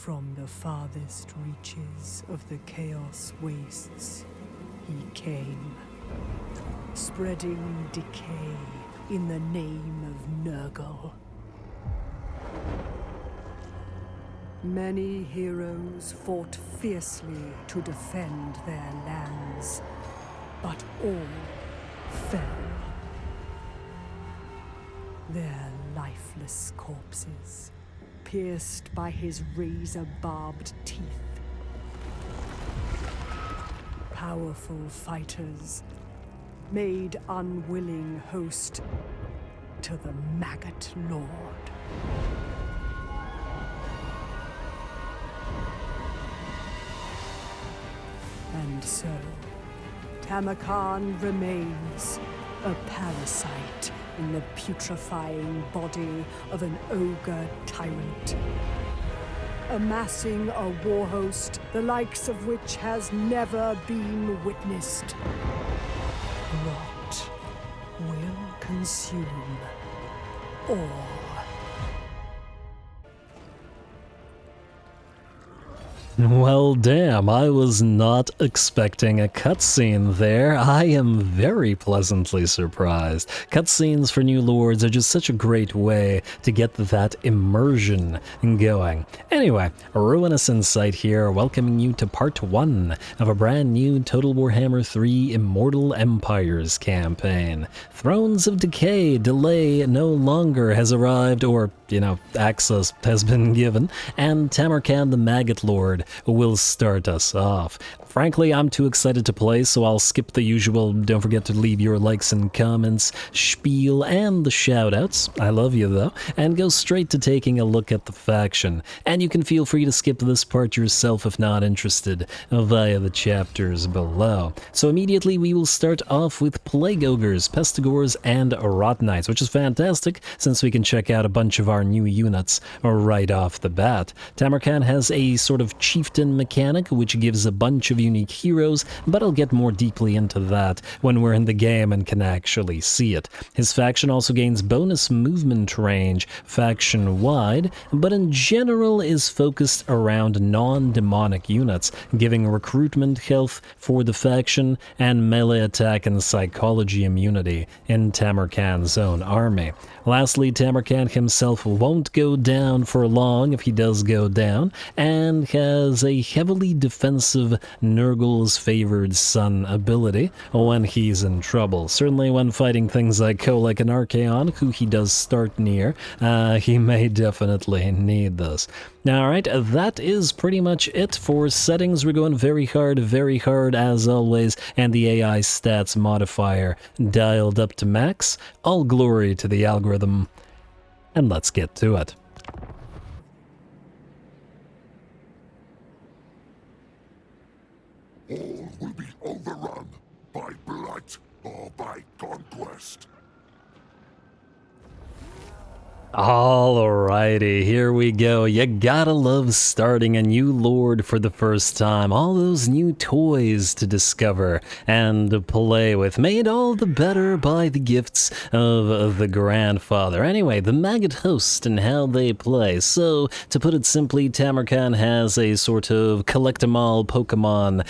From the farthest reaches of the Chaos Wastes, he came, spreading decay in the name of Nurgle. Many heroes fought fiercely to defend their lands, but all fell. Their lifeless corpses, pierced by his razor-barbed teeth. Powerful fighters, made unwilling host to the Maggot Lord. And so, Tamurkhan remains a parasite in the putrefying body of an ogre tyrant, amassing a war host the likes of which has never been witnessed. Rot will consume all. Well, damn, I was not expecting a cutscene there. I am very pleasantly surprised. Cutscenes for new lords are just such a great way to get that immersion going. Anyway, RuinusInsight here, welcoming you to part 1 of a brand new Total Warhammer 3 Immortal Empires campaign. Thrones of Decay delay no longer has arrived, or, access has been given, and Tamurkhan the Maggot Lord will start us off. Frankly, I'm too excited to play, so I'll skip the usual don't forget to leave your likes and comments spiel and the shoutouts, I love you though, and go straight to taking a look at the faction. And you can feel free to skip this part yourself if not interested via the chapters below. So immediately we will start off with Plague Ogres, Pestigores, and Rottenites, which is fantastic since we can check out a bunch of our new units right off the bat. Tamurkhan has a sort of chieftain mechanic which gives a bunch of unique heroes, but I'll get more deeply into that when we're in the game and can actually see it. His faction also gains bonus movement range faction-wide, but in general is focused around non-demonic units, giving recruitment health for the faction and melee attack and psychology immunity in Tamurkhan's own army. Lastly, Tamurkhan himself won't go down for long if he does go down, and has a heavily defensive Nurgle's favored son ability when he's in trouble. Certainly when fighting things like Kolek and Archaon, who he does start near, he may definitely need this. Alright, that is pretty much it for settings. We're going very hard as always, and the AI stats modifier dialed up to max. All glory to the algorithm, and let's get to it. All will be overrun by blight or by conquest. Alrighty, here we go. You gotta love starting a new lord for the first time. All those new toys to discover and to play with, made all the better by the gifts of the grandfather. Anyway, the Maggot Host and how they play. So, to put it simply, Tamurkhan has a sort of collect-em-all Pokemon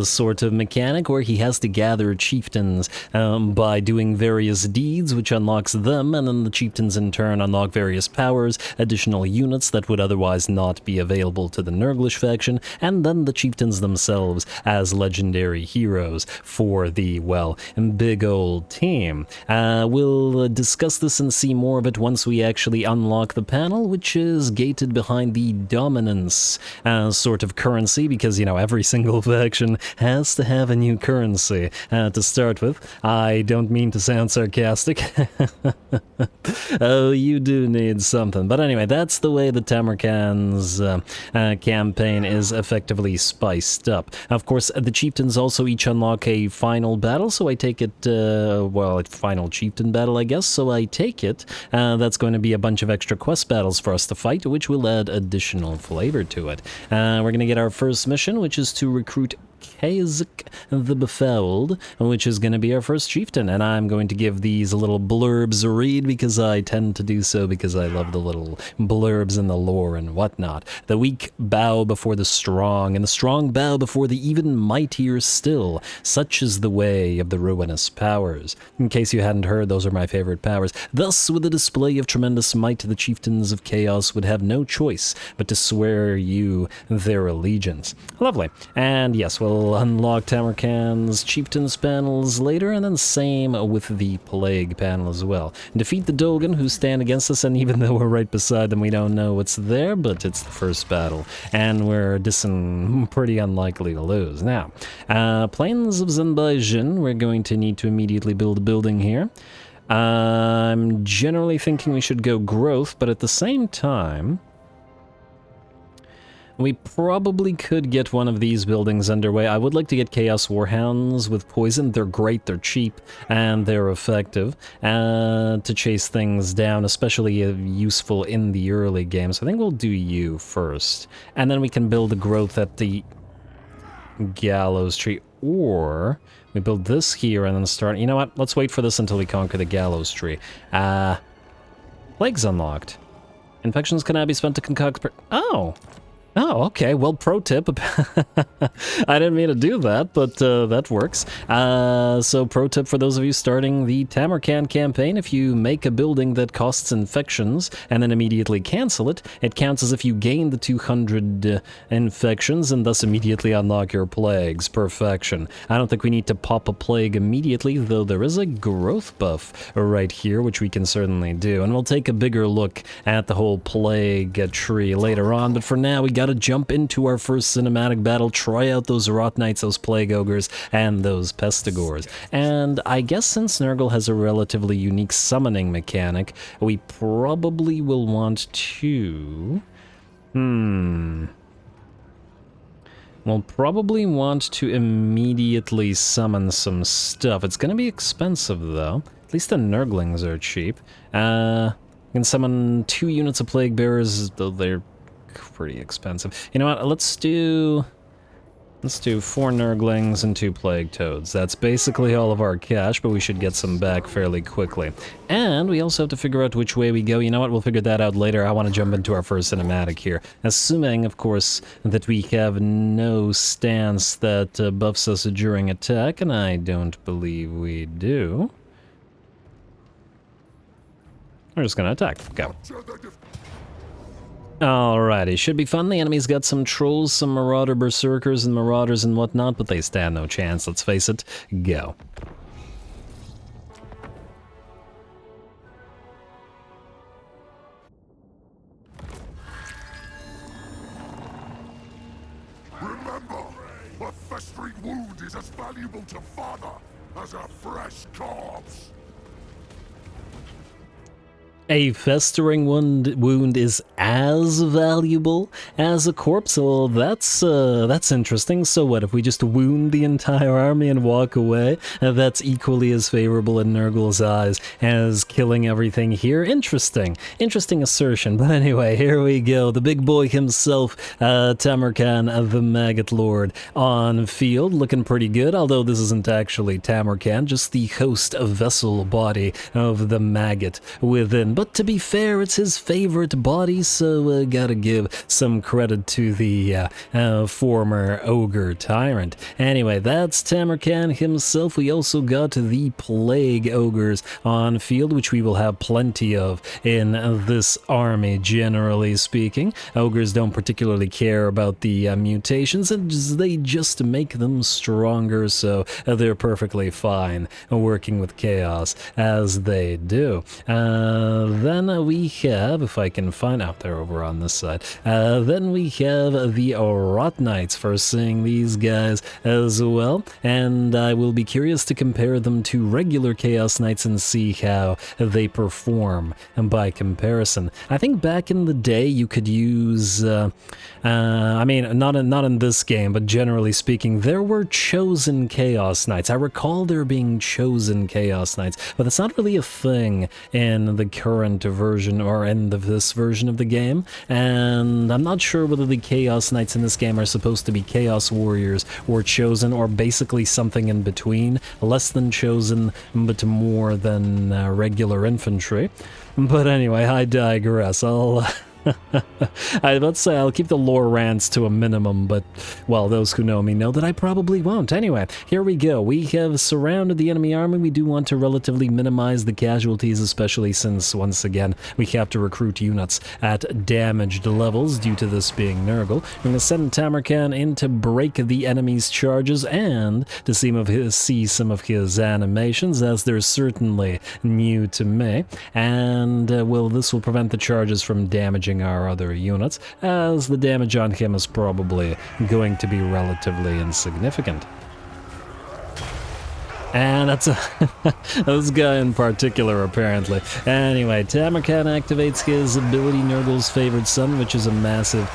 sort of mechanic where he has to gather chieftains by doing various deeds, which unlocks them, and then the chieftains in turn unlock various powers, additional units that would otherwise not be available to the Nurglish faction, and then the chieftains themselves as legendary heroes for the, well, big old team. We'll discuss this and see more of it once we actually unlock the panel, which is gated behind the dominance sort of currency, because, every single faction has to have a new currency to start with. I don't mean to sound sarcastic. Oh, you do need something. But anyway, that's the way the Tamurkhan's campaign is effectively spiced up. Of course, the chieftains also each unlock a final battle, so I take it, well, a final chieftain battle, I guess, so I take it that's going to be a bunch of extra quest battles for us to fight, which will add additional flavor to it. We're going to get our first mission, which is to recruit Kazak the Befouled, which is going to be our first chieftain, and I'm going to give these little blurbs a read because I tend to do so because I love the little blurbs in the lore and whatnot. The weak bow before the strong, and the strong bow before the even mightier still. Such is the way of the ruinous powers. In case you hadn't heard, those are my favorite powers. Thus, with a display of tremendous might, the chieftains of chaos would have no choice but to swear you their allegiance. Lovely. And yes, we'll unlock Tamurkhan's chieftains panels later, and then same with the plague panel as well. Defeat the Dogan who stand against us, and even though we're right beside them, we don't know what's there, but it's the first battle, and we're pretty unlikely to lose. Now, Plains of Zanbaijin, we're going to need to immediately build a building here. I'm generally thinking we should go growth, but at the same time, we probably could get one of these buildings underway. I would like to get Chaos Warhounds with poison. They're great, they're cheap, and they're effective to chase things down, especially useful in the early game. So I think we'll do you first, and then we can build the growth at the gallows tree, or we build this here and then start. You know what? Let's wait for this until we conquer the gallows tree. Plague's unlocked. Infections cannot be spent to concoct. Oh, okay. Well, pro tip. I didn't mean to do that, but that works. So pro tip for those of you starting the Tamur-KHANT campaign: if you make a building that costs infections and then immediately cancel it, it counts as if you gain the 200 infections and thus immediately unlock your plagues. Perfection. I don't think we need to pop a plague immediately, though there is a growth buff right here, which we can certainly do. And we'll take a bigger look at the whole plague tree later on, but for now we got to jump into our first cinematic battle, try out those Rot Knights, those Plague Ogres, and those Pestigores. And I guess since Nurgle has a relatively unique summoning mechanic, we probably will want to... We'll probably want to immediately summon some stuff. It's going to be expensive, though. At least the Nurglings are cheap. You can summon 2 units of Plague Bearers, though they're pretty expensive. You know what? Let's do 4 Nurglings and 2 Plague Toads. That's basically all of our cash, but we should get some back fairly quickly. And we also have to figure out which way we go. You know what? We'll figure that out later. I want to jump into our first cinematic here. Assuming, of course, that we have no stance that buffs us during attack, and I don't believe we do. We're just gonna attack. Go. Alrighty, should be fun. The enemy's got some trolls, some marauder berserkers and marauders and whatnot, but they stand no chance, let's face it. Go. Remember, a festering wound is as valuable to father as a fresh corpse. A festering wound is as valuable as a corpse? Well, that's interesting. So what, if we just wound the entire army and walk away? That's equally as favorable in Nurgle's eyes as killing everything here? Interesting. Interesting assertion. But anyway, here we go. The big boy himself, Tamurkhan the Maggot Lord, on field, looking pretty good, although this isn't actually Tamurkhan, just the host vessel body of the maggot within. But to be fair, it's his favorite body, so gotta give some credit to the former ogre tyrant. Anyway, that's Tamurkhan himself. We also got the plague ogres on field, which we will have plenty of in this army, generally speaking. Ogres don't particularly care about the mutations, and they just make them stronger, so they're perfectly fine working with chaos as they do. Then we have, if I can find out, they're over on this side. Then we have the Rot Knights, first seeing these guys as well, and I will be curious to compare them to regular Chaos Knights and see how they perform by comparison. I think back in the day you could use, I mean, not in this game, but generally speaking, there were chosen Chaos Knights. I recall there being chosen Chaos Knights, but that's not really a thing in the current current version or end of this version of the game, and I'm not sure whether the Chaos Knights in this game are supposed to be Chaos Warriors or Chosen, or basically something in between, less than Chosen but more than regular infantry. But anyway, I digress. Let's say I'll keep the lore rants to a minimum, but, well, those who know me know that I probably won't. Anyway, here we go. We have surrounded the enemy army. We do want to relatively minimize the casualties, especially since, once again, we have to recruit units at damaged levels due to this being Nurgle. We're going to send Tamurkhan in to break the enemy's charges and to see some of his animations, as they're certainly new to me. And, this will prevent the charges from damaging our other units, as the damage on him is probably going to be relatively insignificant. And that's this guy in particular, apparently. Anyway, Tamurkhan activates his ability, Nurgle's Favored Son, which is a massive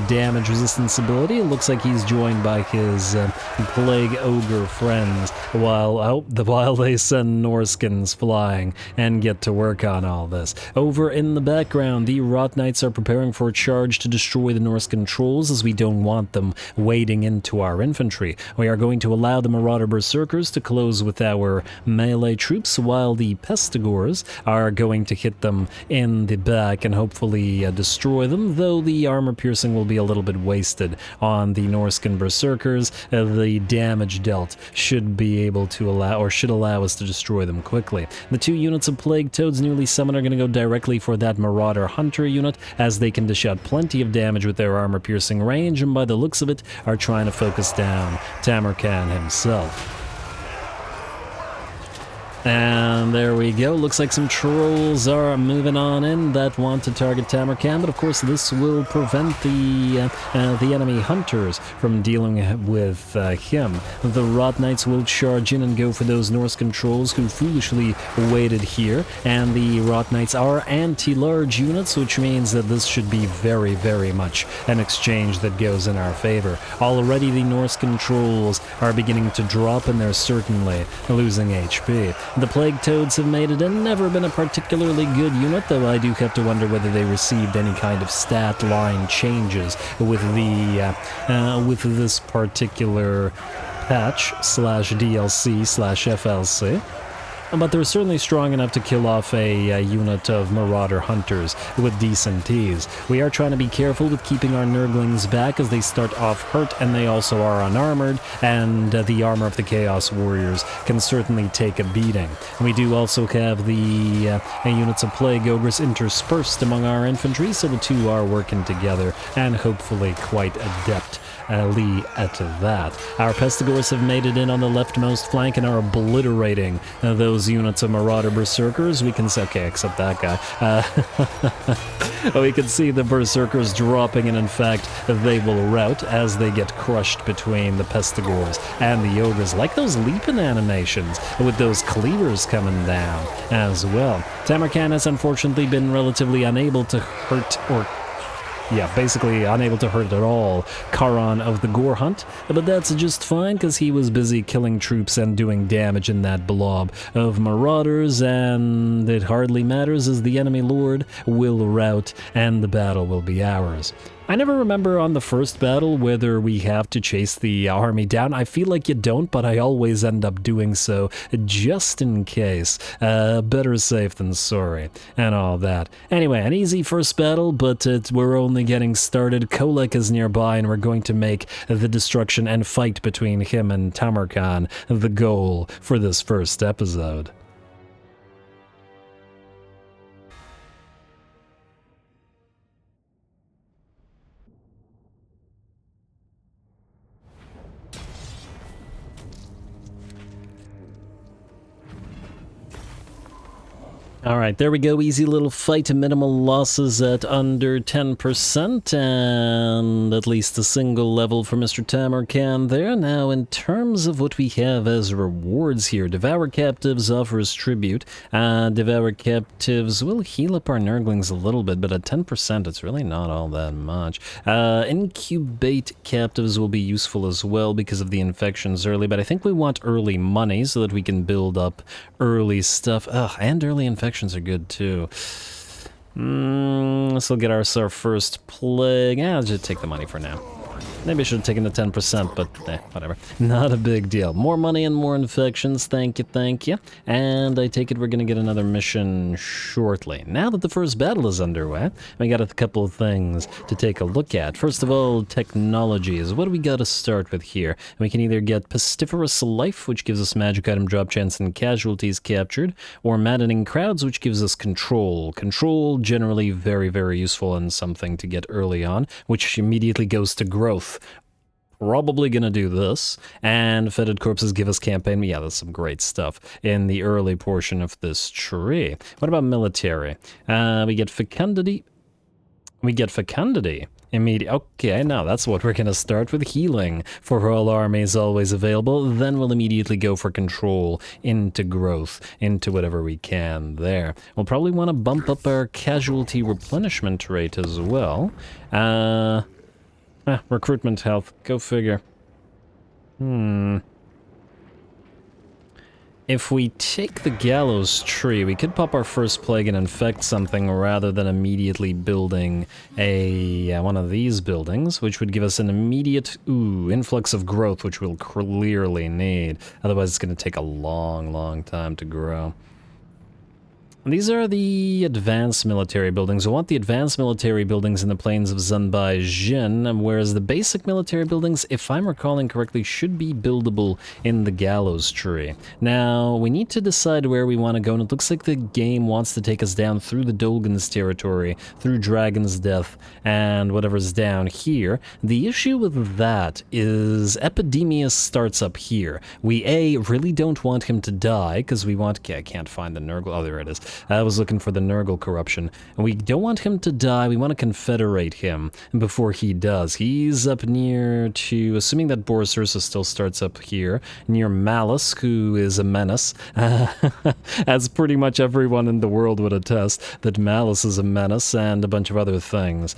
damage resistance ability. It looks like he's joined by his Plague Ogre friends while they send Norskins flying and get to work on all this. Over in the background, the Rot Knights are preparing for a charge to destroy the Norskin trolls, as we don't want them wading into our infantry. We are going to allow the Marauder Berserkers to close with our melee troops, while the Pestigors are going to hit them in the back and hopefully destroy them, though the armor piercing will be a little bit wasted on the Norskin Berserkers. The damage dealt should allow us to destroy them quickly. The 2 units of Plague Toads newly summoned are going to go directly for that Marauder Hunter unit, as they can dish out plenty of damage with their armor piercing range, and by the looks of it are trying to focus down Tamurkhan himself. And there we go. Looks like some trolls are moving on in that want to target Tamurkhan, but of course this will prevent the enemy hunters from dealing with him. The Rot Knights will charge in and go for those Norskin trolls who foolishly waited here, and the Rot Knights are anti-large units, which means that this should be very, very much an exchange that goes in our favor. Already the Norskin trolls are beginning to drop, and they're certainly losing HP. The Plague Toads have made it in, never been a particularly good unit, though I do have to wonder whether they received any kind of stat line changes with this particular patch /DLC/FLC. But they're certainly strong enough to kill off a unit of Marauder Hunters with decent ease. We are trying to be careful with keeping our Nurglings back, as they start off hurt and they also are unarmored, and the armor of the Chaos Warriors can certainly take a beating. We do also have the units of Plague Ogres interspersed among our infantry, so the 2 are working together and hopefully quite adept at that. Our Pestigors have made it in on the leftmost flank and are obliterating those units of Marauder Berserkers. We can say, okay, except that guy. We can see the Berserkers dropping, and in fact, they will rout as they get crushed between the Pestigors and the Ogres, like those leaping animations with those cleavers coming down as well. Tamurkhan has unfortunately been relatively unable to hurt, or basically unable to hurt at all, Charon of the Gore Hunt, but that's just fine because he was busy killing troops and doing damage in that blob of marauders, and it hardly matters as the enemy lord will rout and the battle will be ours. I never remember on the first battle whether we have to chase the army down. I feel like you don't, but I always end up doing so just in case. Better safe than sorry, and all that. Anyway, an easy first battle, but we're only getting started. Kolek is nearby, and we're going to make the destruction and fight between him and Tamurkhan the goal for this first episode. Alright, there we go. Easy little fight, minimal losses at under 10%, and at least a single level for Mr. Tamurkhan there. Now, in terms of what we have as rewards here, Devour Captives offers tribute. Devour Captives will heal up our Nurglings a little bit, but at 10%, it's really not all that much. Incubate Captives will be useful as well because of the infections early, but I think we want early money so that we can build up early stuff. And early infections infections are good too. This will get us our first plague. Yeah, I'll just take the money for now. Maybe I should have taken the 10%, but whatever. Not a big deal. More money and more infections, thank you, thank you. And I take it we're gonna get another mission shortly. Now that the first battle is underway, we got a couple of things to take a look at. First of all, technologies. What do we gotta start with here? We can either get Pestiferous Life, which gives us magic item drop chance and casualties captured, or Maddening Crowds, which gives us control. Control, generally very, very useful and something to get early on, which immediately goes to growth. Probably gonna do this, and Fetid Corpses give us campaign. Yeah, that's some great stuff in the early portion of this tree. What about military? We get Fecundity. We get Fecundity. Immediate. Okay, now that's what we're gonna start with. Healing for all armies, always available. Then we'll immediately go for control into growth, into whatever we can there. We'll probably want to bump up our casualty replenishment rate as well. Recruitment health. Go figure. If we take the gallows tree, we could pop our first plague and infect something rather than immediately building a one of these buildings, which would give us an immediate influx of growth, which we'll clearly need. Otherwise, it's going to take a long, long time to grow. These are the advanced military buildings. We want the advanced military buildings in the plains of Zunbai Jin, whereas the basic military buildings, if I'm recalling correctly, should be buildable in the gallows tree. Now, we need to decide where we want to go, and it looks like the game wants to take us down through the Dolgan's territory, through Dragon's Death, and whatever's down here. The issue with that is Epidemius starts up here. We, really don't want him to die, because we want... Okay, I can't find the Nurgle. Oh, there it is. I was looking for the Nurgle corruption. And we don't want him to die, we want to confederate him before he does. He's up near to, assuming that Boris Ursa still starts up here, near Malice, who is a menace. As pretty much everyone in the world would attest, that Malice is a menace, and a bunch of other things.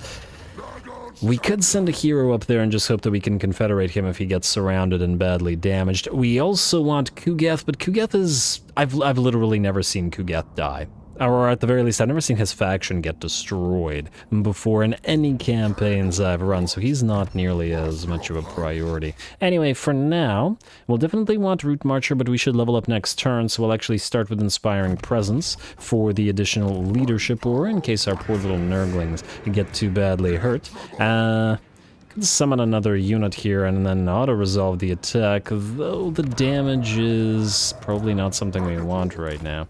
We could send a hero up there and just hope that we can confederate him if he gets surrounded and badly damaged. We also want Kugath, but Kugath is... I've literally never seen Kugath die. Or at the very least, I've never seen his faction get destroyed before in any campaigns I've run, so he's not nearly as much of a priority. Anyway, for now, we'll definitely want Root Marcher, but we should level up next turn, so we'll actually start with Inspiring Presence for the additional leadership, or in case our poor little Nurglings get too badly hurt. Could summon another unit here and then auto-resolve the attack, though the damage is probably not something we want right now.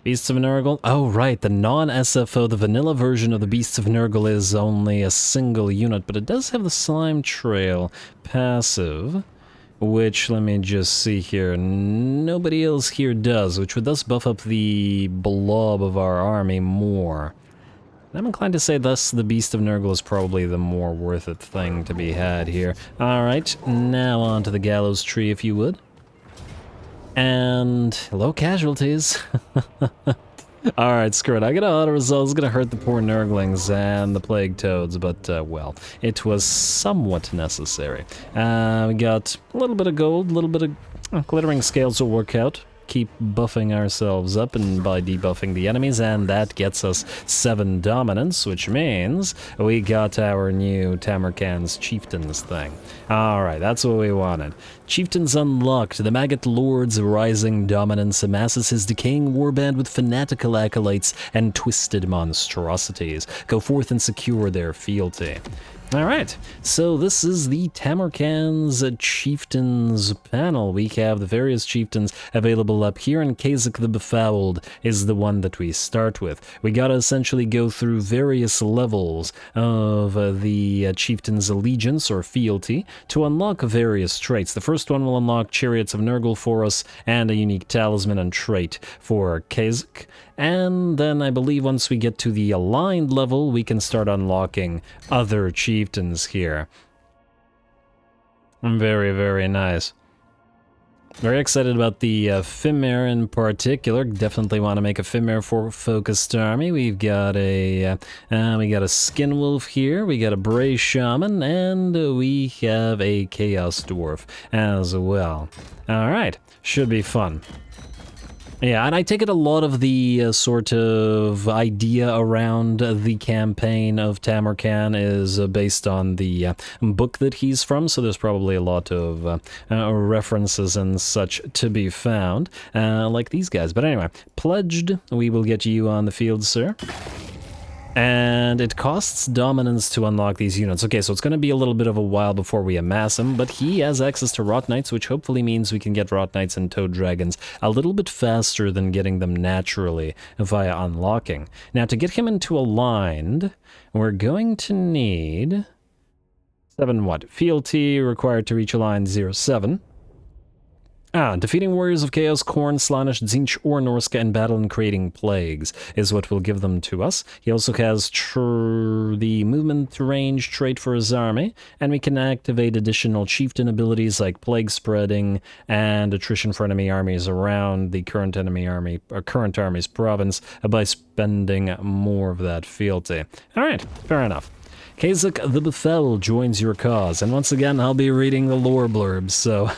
Beasts of Nurgle? Oh, right, the non-SFO, the vanilla version of the Beasts of Nurgle is only a single unit, but it does have the Slime Trail passive, which, let me just see here, nobody else here does, which would thus buff up the blob of our army more. I'm inclined to say thus the Beast of Nurgle is probably the more worth it thing to be had here. Alright, now on to the gallows tree, if you would. And low casualties. Alright, screw it. I got auto-resolve. It's gonna hurt the poor Nurglings and the Plague Toads, but, well, it was somewhat necessary. We got a little bit of gold, a little bit of glittering scales will work out. Keep buffing ourselves up and by debuffing the enemies, and that gets us 7 dominance, which means we got our new Tamurkhan's chieftains thing. Alright, that's what we wanted. Chieftains unlocked. The Maggot Lord's rising dominance amasses his decaying warband with fanatical acolytes and twisted monstrosities. Go forth and secure their fealty. Alright, so this is the Tamurkhan's Chieftains panel. We have the various chieftains available up here, and Kazak the Befouled is the one that we start with. We gotta essentially go through various levels of the chieftain's allegiance or fealty to unlock various traits. The first one will unlock Chariots of Nurgle for us, and a unique talisman and trait for Kazak. And then I believe once we get to the aligned level, we can start unlocking other chieftains here. Very, very nice. Very excited about the Fimir in particular. Definitely want to make a Fimir focused army. We've got a Skin Wolf here, we got a Bray Shaman, and we have a Chaos Dwarf as well. Alright, should be fun. Yeah, and I take it a lot of the sort of idea around the campaign of Tamurkhan is based on the book that he's from, so there's probably a lot of references and such to be found, like these guys. But anyway, pledged, we will get you on the field, sir. And it costs dominance to unlock these units. Okay, so it's going to be a little bit of a while before we amass them, but he has access to Rot Knights, which hopefully means we can get Rot Knights and Toad Dragons a little bit faster than getting them naturally via unlocking. Now, to get him into aligned, we're going to need 7 what? Fealty required to reach aligned 07. Defeating warriors of Chaos, Khorne, Slaanesh, Tzeentch, or Norska in battle and creating plagues is what will give them to us. He also has the movement range trait for his army, and we can activate additional chieftain abilities like plague spreading and attrition for enemy armies around the current enemy army or current army's province by spending more of that fealty. All right, fair enough. Khazak the Befell joins your cause, and once again I'll be reading the lore blurbs, so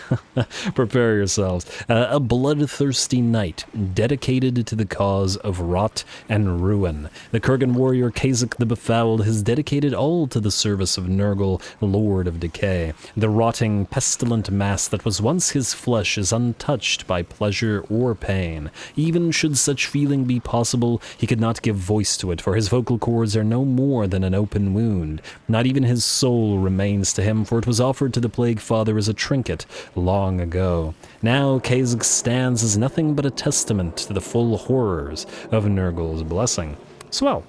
prepare yourselves. A bloodthirsty knight dedicated to the cause of rot and ruin. The Kurgan warrior Khazak the Befouled has dedicated all to the service of Nurgle, Lord of Decay. The rotting, pestilent mass that was once his flesh is untouched by pleasure or pain. Even should such feeling be possible, he could not give voice to it, for his vocal cords are no more than an open wound. Not even his soul remains to him, for it was offered to the Plague Father as a trinket long ago. Now Khazak stands as nothing but a testament to the full horrors of Nurgle's blessing. Swell.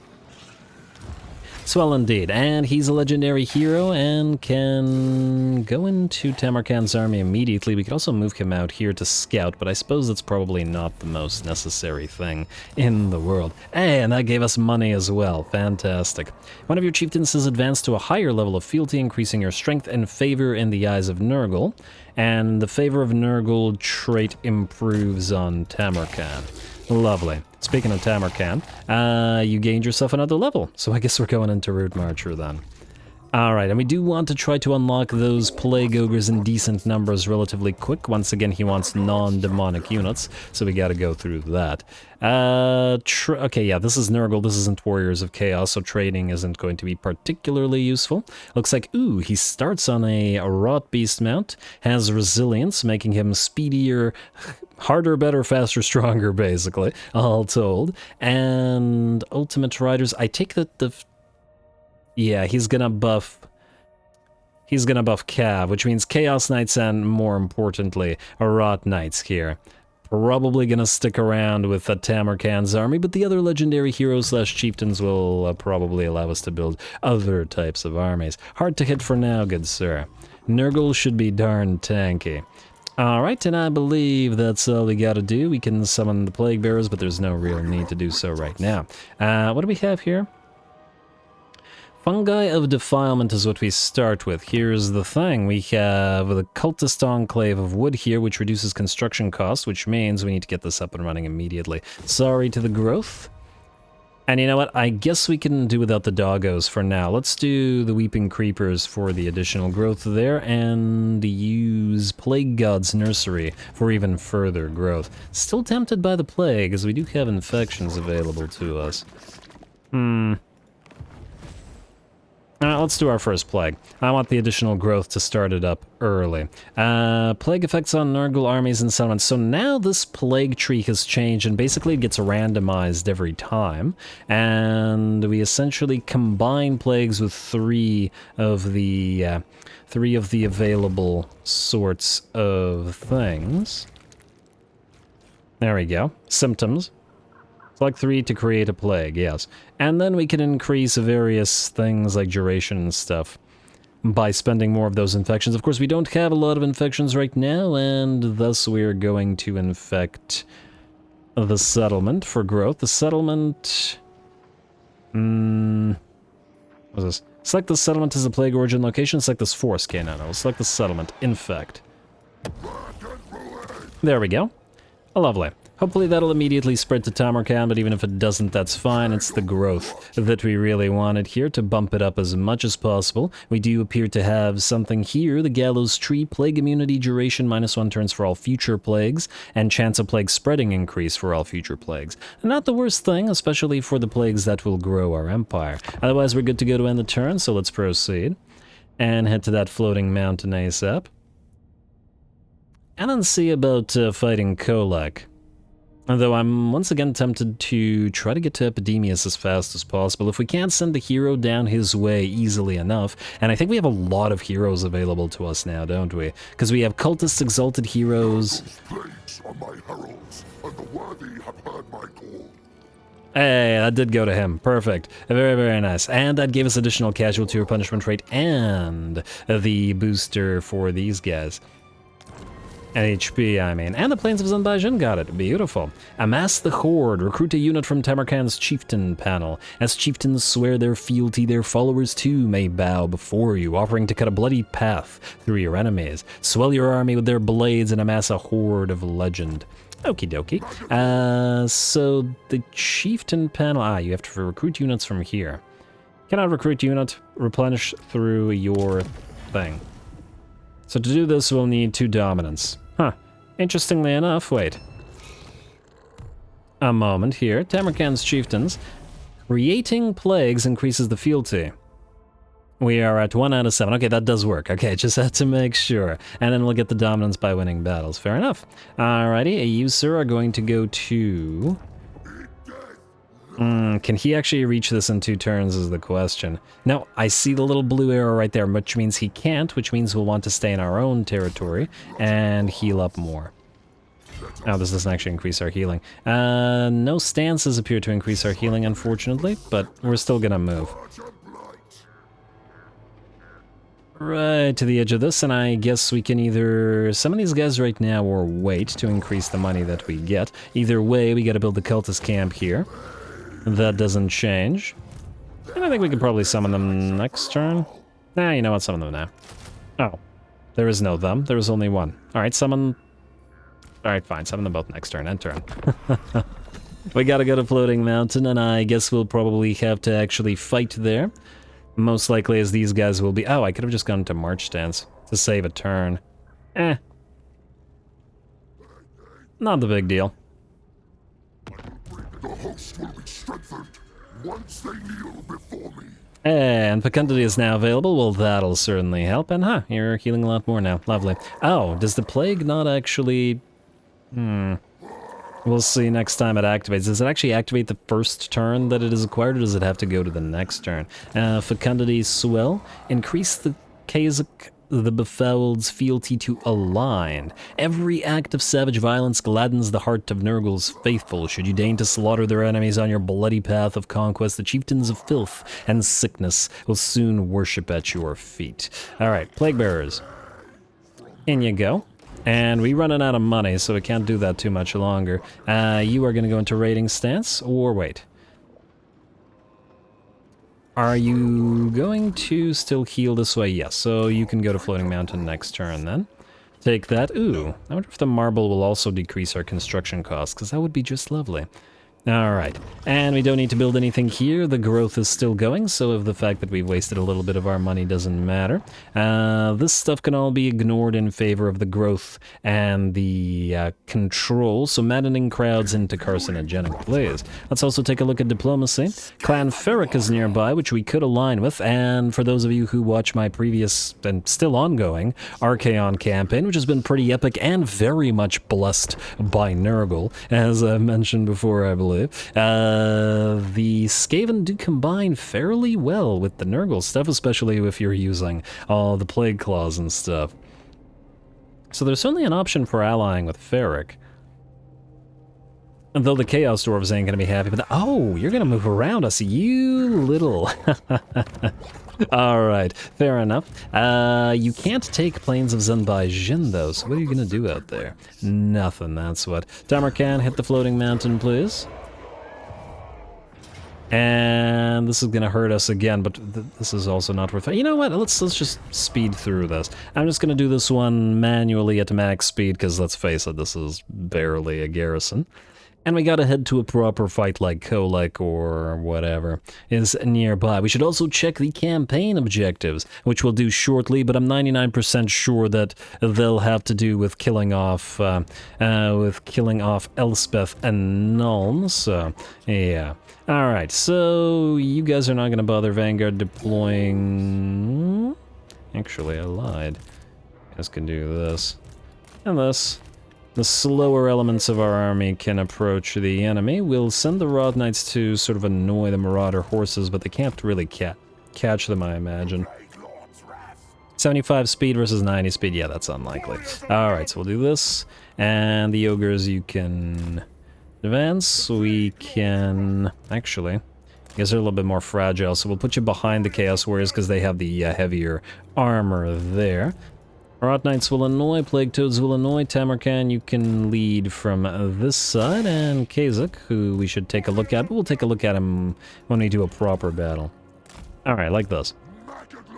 Swell indeed, and he's a legendary hero and can go into Tamurkhan's army immediately. We could also move him out here to scout, but I suppose that's probably not the most necessary thing in the world. Hey, and that gave us money as well. Fantastic. One of your chieftains has advanced to a higher level of fealty, increasing your strength and favor in the eyes of Nurgle, and the favor of Nurgle trait improves on Tamurkhan. Lovely. Speaking of Tamurkhan, you gained yourself another level, so I guess we're going into Root Marcher then. Alright, and we do want to try to unlock those Plague Ogres in decent numbers relatively quick. Once again, he wants non-demonic units, so we gotta go through that. Okay, yeah, this is Nurgle, this isn't Warriors of Chaos, so trading isn't going to be particularly useful. Looks like, ooh, he starts on a Rot Beast mount, has resilience, making him speedier, harder, better, faster, stronger, basically, all told. And Ultimate Riders, I take that the... Yeah, he's gonna buff Cav, which means Chaos Knights and, more importantly, Rot Knights here. Probably gonna stick around with Tamurkhan's army, but the other legendary heroes slash chieftains will probably allow us to build other types of armies. Hard to hit for now, good sir. Nurgle should be darn tanky. Alright, and I believe that's all we gotta do. We can summon the Plague Bearers, but there's no real need to do so right now. What do we have here? Fungi of Defilement is what we start with. Here's the thing. We have the Cultist Enclave of Wood here, which reduces construction costs, which means we need to get this up and running immediately. Sorry to the growth. And you know what? I guess we can do without the doggos for now. Let's do the Weeping Creepers for the additional growth there, and use Plague God's Nursery for even further growth. Still tempted by the plague, as we do have infections available to us. Let's do our first plague. I want the additional growth to start it up early. Plague effects on Nurgle armies and settlements. So now this plague tree has changed, and basically it gets randomized every time. And we essentially combine plagues with three of the available sorts of things. There we go. Symptoms. Select 3 to create a plague, yes. And then we can increase various things like duration and stuff by spending more of those infections. Of course, we don't have a lot of infections right now, and thus we're going to infect the settlement for growth. The settlement... What's this? Select the settlement as a plague origin location. Select this force. Okay, no. We'll select the settlement. Infect. There we go. Lovely. Hopefully that'll immediately spread to Tamurkhan, but even if it doesn't, that's fine. It's the growth that we really wanted here, to bump it up as much as possible. We do appear to have something here, the Gallows Tree, plague immunity duration, -1 turns for all future plagues, and chance of plague spreading increase for all future plagues. Not the worst thing, especially for the plagues that will grow our empire. Otherwise, we're good to go to end the turn, so let's proceed. And head to that floating mountain ASAP. And then see about fighting Kolak. Although I'm once again tempted to try to get to Epidemius as fast as possible. If we can't send the hero down his way easily enough, and I think we have a lot of heroes available to us now, don't we? Because we have cultists, exalted heroes. Plagues are my heralds, and the worthy have heard my call. Hey, that did go to him. Perfect. Very, very nice. And that gave us additional casualty or punishment rate and the booster for these guys. HP, I mean. And the Plains of Zanbaijin got it. Beautiful. Amass the Horde. Recruit a unit from Tamurkhan's chieftain panel. As chieftains swear their fealty, their followers too may bow before you, offering to cut a bloody path through your enemies. Swell your army with their blades and amass a horde of legend. Okie dokie. So the chieftain panel... you have to recruit units from here. Cannot recruit unit. Replenish through your thing. So to do this, we'll need 2 dominance. Huh. Interestingly enough, wait. A moment here. Tamurkhan's chieftains. Creating plagues increases the fealty. We are at 1 out of 7. Okay, that does work. Okay, just had to make sure. And then we'll get the dominance by winning battles. Fair enough. Alrighty, you, sir, are going to go to... can he actually reach this in 2 turns is the question. No, I see the little blue arrow right there, which means he can't, which means we'll want to stay in our own territory and heal up more. Oh, this doesn't actually increase our healing. No stances appear to increase our healing, unfortunately, but we're still gonna move. Right to the edge of this, and I guess we can either summon these guys right now or wait to increase the money that we get. Either way, we gotta build the cultist camp here. That doesn't change. And I think we could probably summon them next turn. Nah, you know what, summon them now. Oh, there is no them, there is only one. Alright, summon... Alright, fine, summon them both next turn, end turn. We gotta go to Floating Mountain, and I guess we'll probably have to actually fight there. Most likely as these guys will be... Oh, I could have just gone to March Stance to save a turn. Eh. Not the big deal. The host will be strengthened once they kneel before me. And fecundity is now available. Well, that'll certainly help. And you're healing a lot more now. Lovely. Oh, does the plague not actually... We'll see next time it activates. Does it actually activate the first turn that it is acquired, or does it have to go to the next turn? Fecundity swell. Increase the the Befouled's fealty to aligned. Every act of savage violence gladdens the heart of Nurgle's faithful. Should you deign to slaughter their enemies on your bloody path of conquest, the chieftains of filth and sickness will soon worship at your feet. Alright, Plague Bearers. In you go. And we're running out of money, so we can't do that too much longer. You are going to go into raiding stance, or wait. Are you going to still heal this way? Yes, so you can go to Floating Mountain next turn then. Take that. Ooh, I wonder if the marble will also decrease our construction costs, because that would be just lovely. Alright, and we don't need to build anything here. The growth is still going, so if the fact that we've wasted a little bit of our money doesn't matter. This stuff can all be ignored in favor of the growth and the control, so maddening crowds into carcinogenic plays. Let's also take a look at diplomacy. Clan Ferric is nearby, which we could align with, and for those of you who watch my previous and still ongoing Archaon campaign, which has been pretty epic and very much blessed by Nurgle, as I mentioned before, I believe. The Skaven do combine fairly well with the Nurgle stuff, especially if you're using all the Plague Claws and stuff. So there's certainly an option for allying with Ferric. Though the Chaos Dwarves ain't gonna be happy, but oh, you're gonna move around us, you little... Alright, fair enough. You can't take Plains of Zanbaijin though, so what are you gonna do out there? Nothing, that's what. Tamurkhan, hit the Floating Mountain, please. And this is gonna hurt us again, but this is also not worth it. You know what, let's just speed through this. I'm just gonna do this one manually at max speed, because let's face it, this is barely a garrison. And we gotta head to a proper fight like Kolek or whatever is nearby. We should also check the campaign objectives, which we'll do shortly, but I'm 99% sure that they'll have to do with killing off Elspeth and Nuln, so yeah. Alright, so you guys are not gonna bother Vanguard deploying... Actually, I lied. You guys can do this. And this. The slower elements of our army can approach the enemy. We'll send the Rot Knights to sort of annoy the Marauder horses, but they can't really catch them, I imagine. 75 speed versus 90 speed, yeah, that's unlikely. Alright, so we'll do this. And the ogres, you can advance. We can... Actually, you guys are a little bit more fragile, so we'll put you behind the Chaos Warriors because they have the heavier armor there. Rot Knights will annoy, Plague Toads will annoy, Tamurkhan you can lead from this side, and Kazak, who we should take a look at, but we'll take a look at him when we do a proper battle. Alright, like this.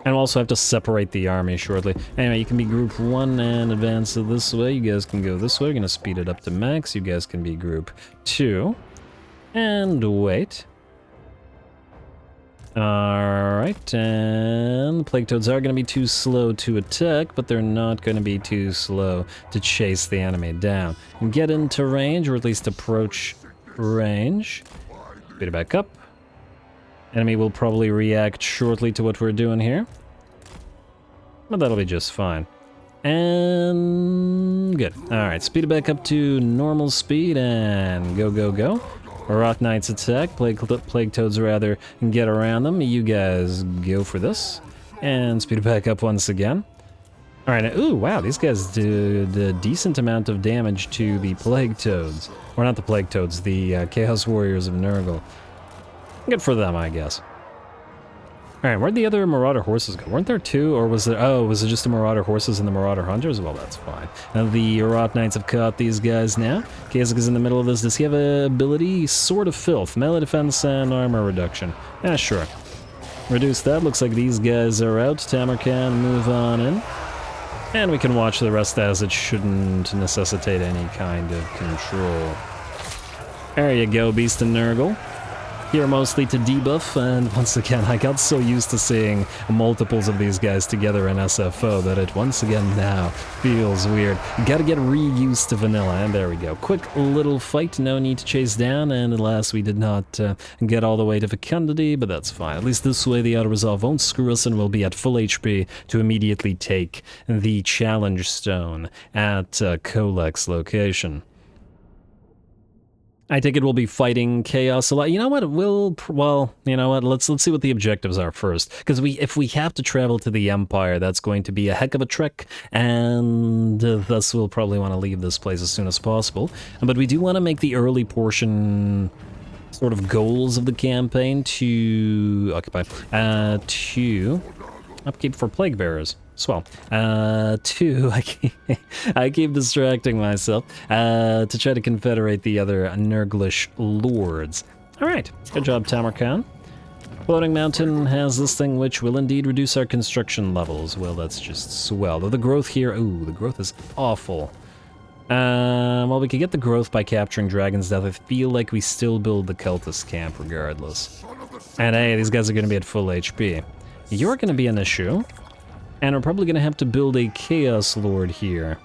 And we'll also have to separate the army shortly. Anyway, you can be Group 1 and advance this way, you guys can go this way, we're gonna speed it up to max, you guys can be Group 2. And wait. Alright, and the Plague Toads are going to be too slow to attack, but they're not going to be too slow to chase the enemy down. Get into range, or at least approach range. Speed it back up. Enemy will probably react shortly to what we're doing here. But that'll be just fine. And... good. Alright, speed it back up to normal speed, and go, go, go. Rot Knights attack, Plague Toads rather, get around them. You guys go for this. And speed it back up once again. Alright, ooh, wow, these guys did a decent amount of damage to the Plague Toads. Or not the Plague Toads, the Chaos Warriors of Nurgle. Good for them, I guess. Alright, where'd the other Marauder horses go? Weren't there two, or was there... oh, was it just the Marauder horses and the Marauder hunters? Well, that's fine. Now, the Rot Knights have caught these guys now. Kazak is in the middle of this. Does he have a ability? Sword of Filth, melee defense, and armor reduction. Yeah, sure. Reduce that. Looks like these guys are out. Tamurkhan, move on in. And we can watch the rest as it shouldn't necessitate any kind of control. There you go, Beast and Nurgle. Here mostly to debuff, and once again, I got so used to seeing multiples of these guys together in SFO that it once again now feels weird. Gotta get re-used to vanilla, and there we go. Quick little fight, no need to chase down, and alas, we did not get all the way to fecundity, but that's fine. At least this way the auto-resolve won't screw us, and we'll be at full HP to immediately take the challenge stone at Kolek's location. I think it will be fighting chaos a lot. You know what? Well, you know what? Let's see what the objectives are first. Because if we have to travel to the Empire, that's going to be a heck of a trek, and thus we'll probably want to leave this place as soon as possible. But we do want to make the early portion sort of goals of the campaign to occupy, to upkeep for plague bearers. Swell. Two, I keep distracting myself, to try to confederate the other Nurglish lords. Alright, good job, Tamurkhan. Floating Mountain has this thing which will indeed reduce our construction levels. Well, that's just swell. Though the growth here, ooh, the growth is awful. Well, we could get the growth by capturing Dragon's Death. I feel like we still build the Cultist camp regardless. And hey, these guys are going to be at full HP. You're going to be an issue. And we're probably going to have to build a Chaos Lord here.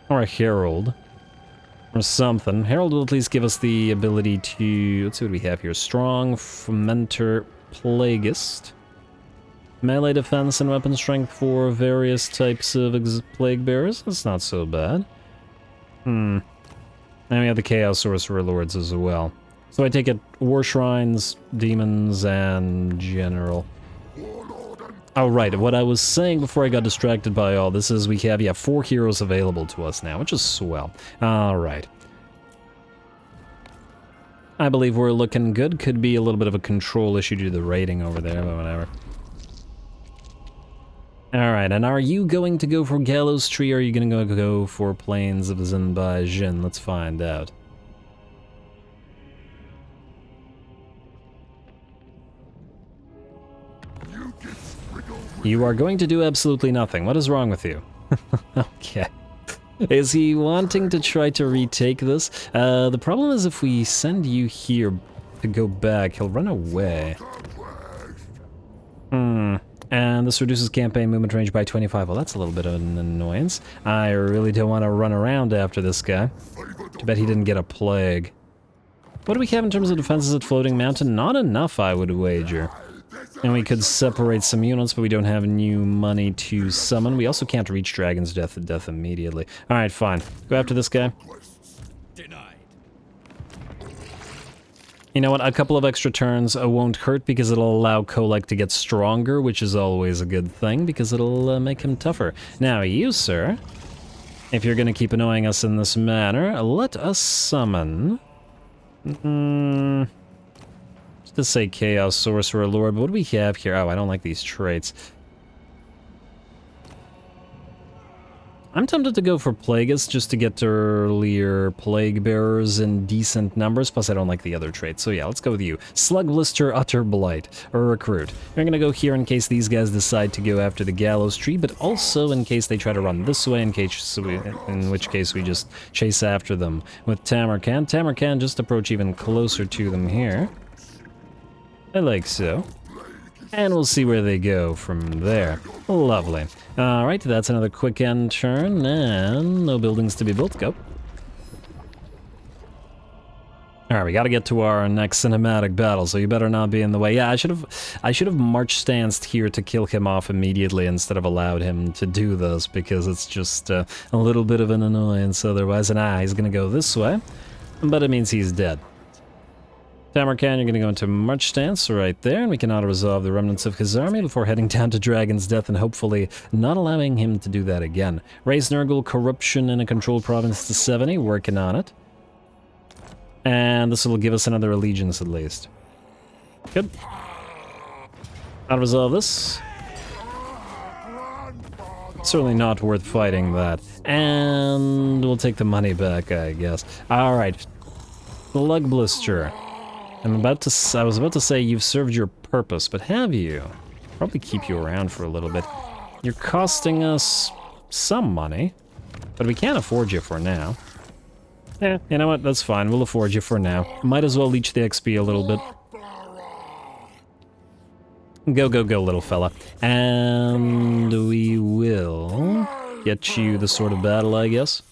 Or a Herald. Or something. Herald will at least give us the ability to... let's see what we have here. Strong, Fermenter, Plagueist. Melee defense and weapon strength for various types of plague bearers. That's not so bad. And we have the Chaos Sorcerer Lords as well. So I take it War Shrines, Demons, and General. Oh, right, what I was saying before I got distracted by all this is we have 4 heroes available to us now, which is swell. Alright. I believe we're looking good. Could be a little bit of a control issue due to the rating over there, but whatever. Alright, and are you going to go for Gallows Tree, or are you going to go for Plains of Zinbai Jin? Let's find out. You are going to do absolutely nothing. What is wrong with you? Okay. Is he wanting to try to retake this? The problem is if we send you here to go back, he'll run away. And this reduces campaign movement range by 25. Well, that's a little bit of an annoyance. I really don't want to run around after this guy. Too bad he didn't get a plague. What do we have in terms of defenses at Floating Mountain? Not enough, I would wager. And we could separate some units, but we don't have new money to summon. We also can't reach Dragon's Death immediately. Alright, fine. Go after this guy. You know what, a couple of extra turns won't hurt because it'll allow Kolek to get stronger, which is always a good thing because it'll make him tougher. Now you, sir, if you're gonna keep annoying us in this manner, let us summon... Just to say Chaos Sorcerer Lord, but what do we have here? Oh, I don't like these traits. I'm tempted to go for Plagueis just to get earlier Plague Bearers in decent numbers, plus I don't like the other traits. So yeah, let's go with you. Slug Blister, Utter Blight, or Recruit. We're gonna go here in case these guys decide to go after the Gallows Tree, but also in case they try to run this way, in which case we just chase after them with Tamurkhan. Tamurkhan just approach even closer to them here. I like so. And we'll see where they go from there. Lovely. Alright, that's another quick end turn, and no buildings to be built. Go. Alright, we gotta get to our next cinematic battle, so you better not be in the way. Yeah, I should have march stanced here to kill him off immediately instead of allowed him to do this, because it's just a little bit of an annoyance otherwise. And he's gonna go this way, but it means he's dead. Tamurkhan, you're going to go into march stance right there, and we can auto-resolve the remnants of his army before heading down to Dragon's Death and hopefully not allowing him to do that again. Raise Nurgle corruption in a controlled province to 70, working on it. And this will give us another allegiance at least. Good. Auto-resolve this. Certainly not worth fighting that. And we'll take the money back, I guess. Alright. Slug Blister. I was about to say you've served your purpose, but have you? Probably keep you around for a little bit. You're costing us some money, but we can't afford you for now. Yeah, you know what? That's fine. We'll afford you for now. Might as well leech the XP a little bit. Go, go, go, little fella. And we will get you the Sword of Battle, I guess.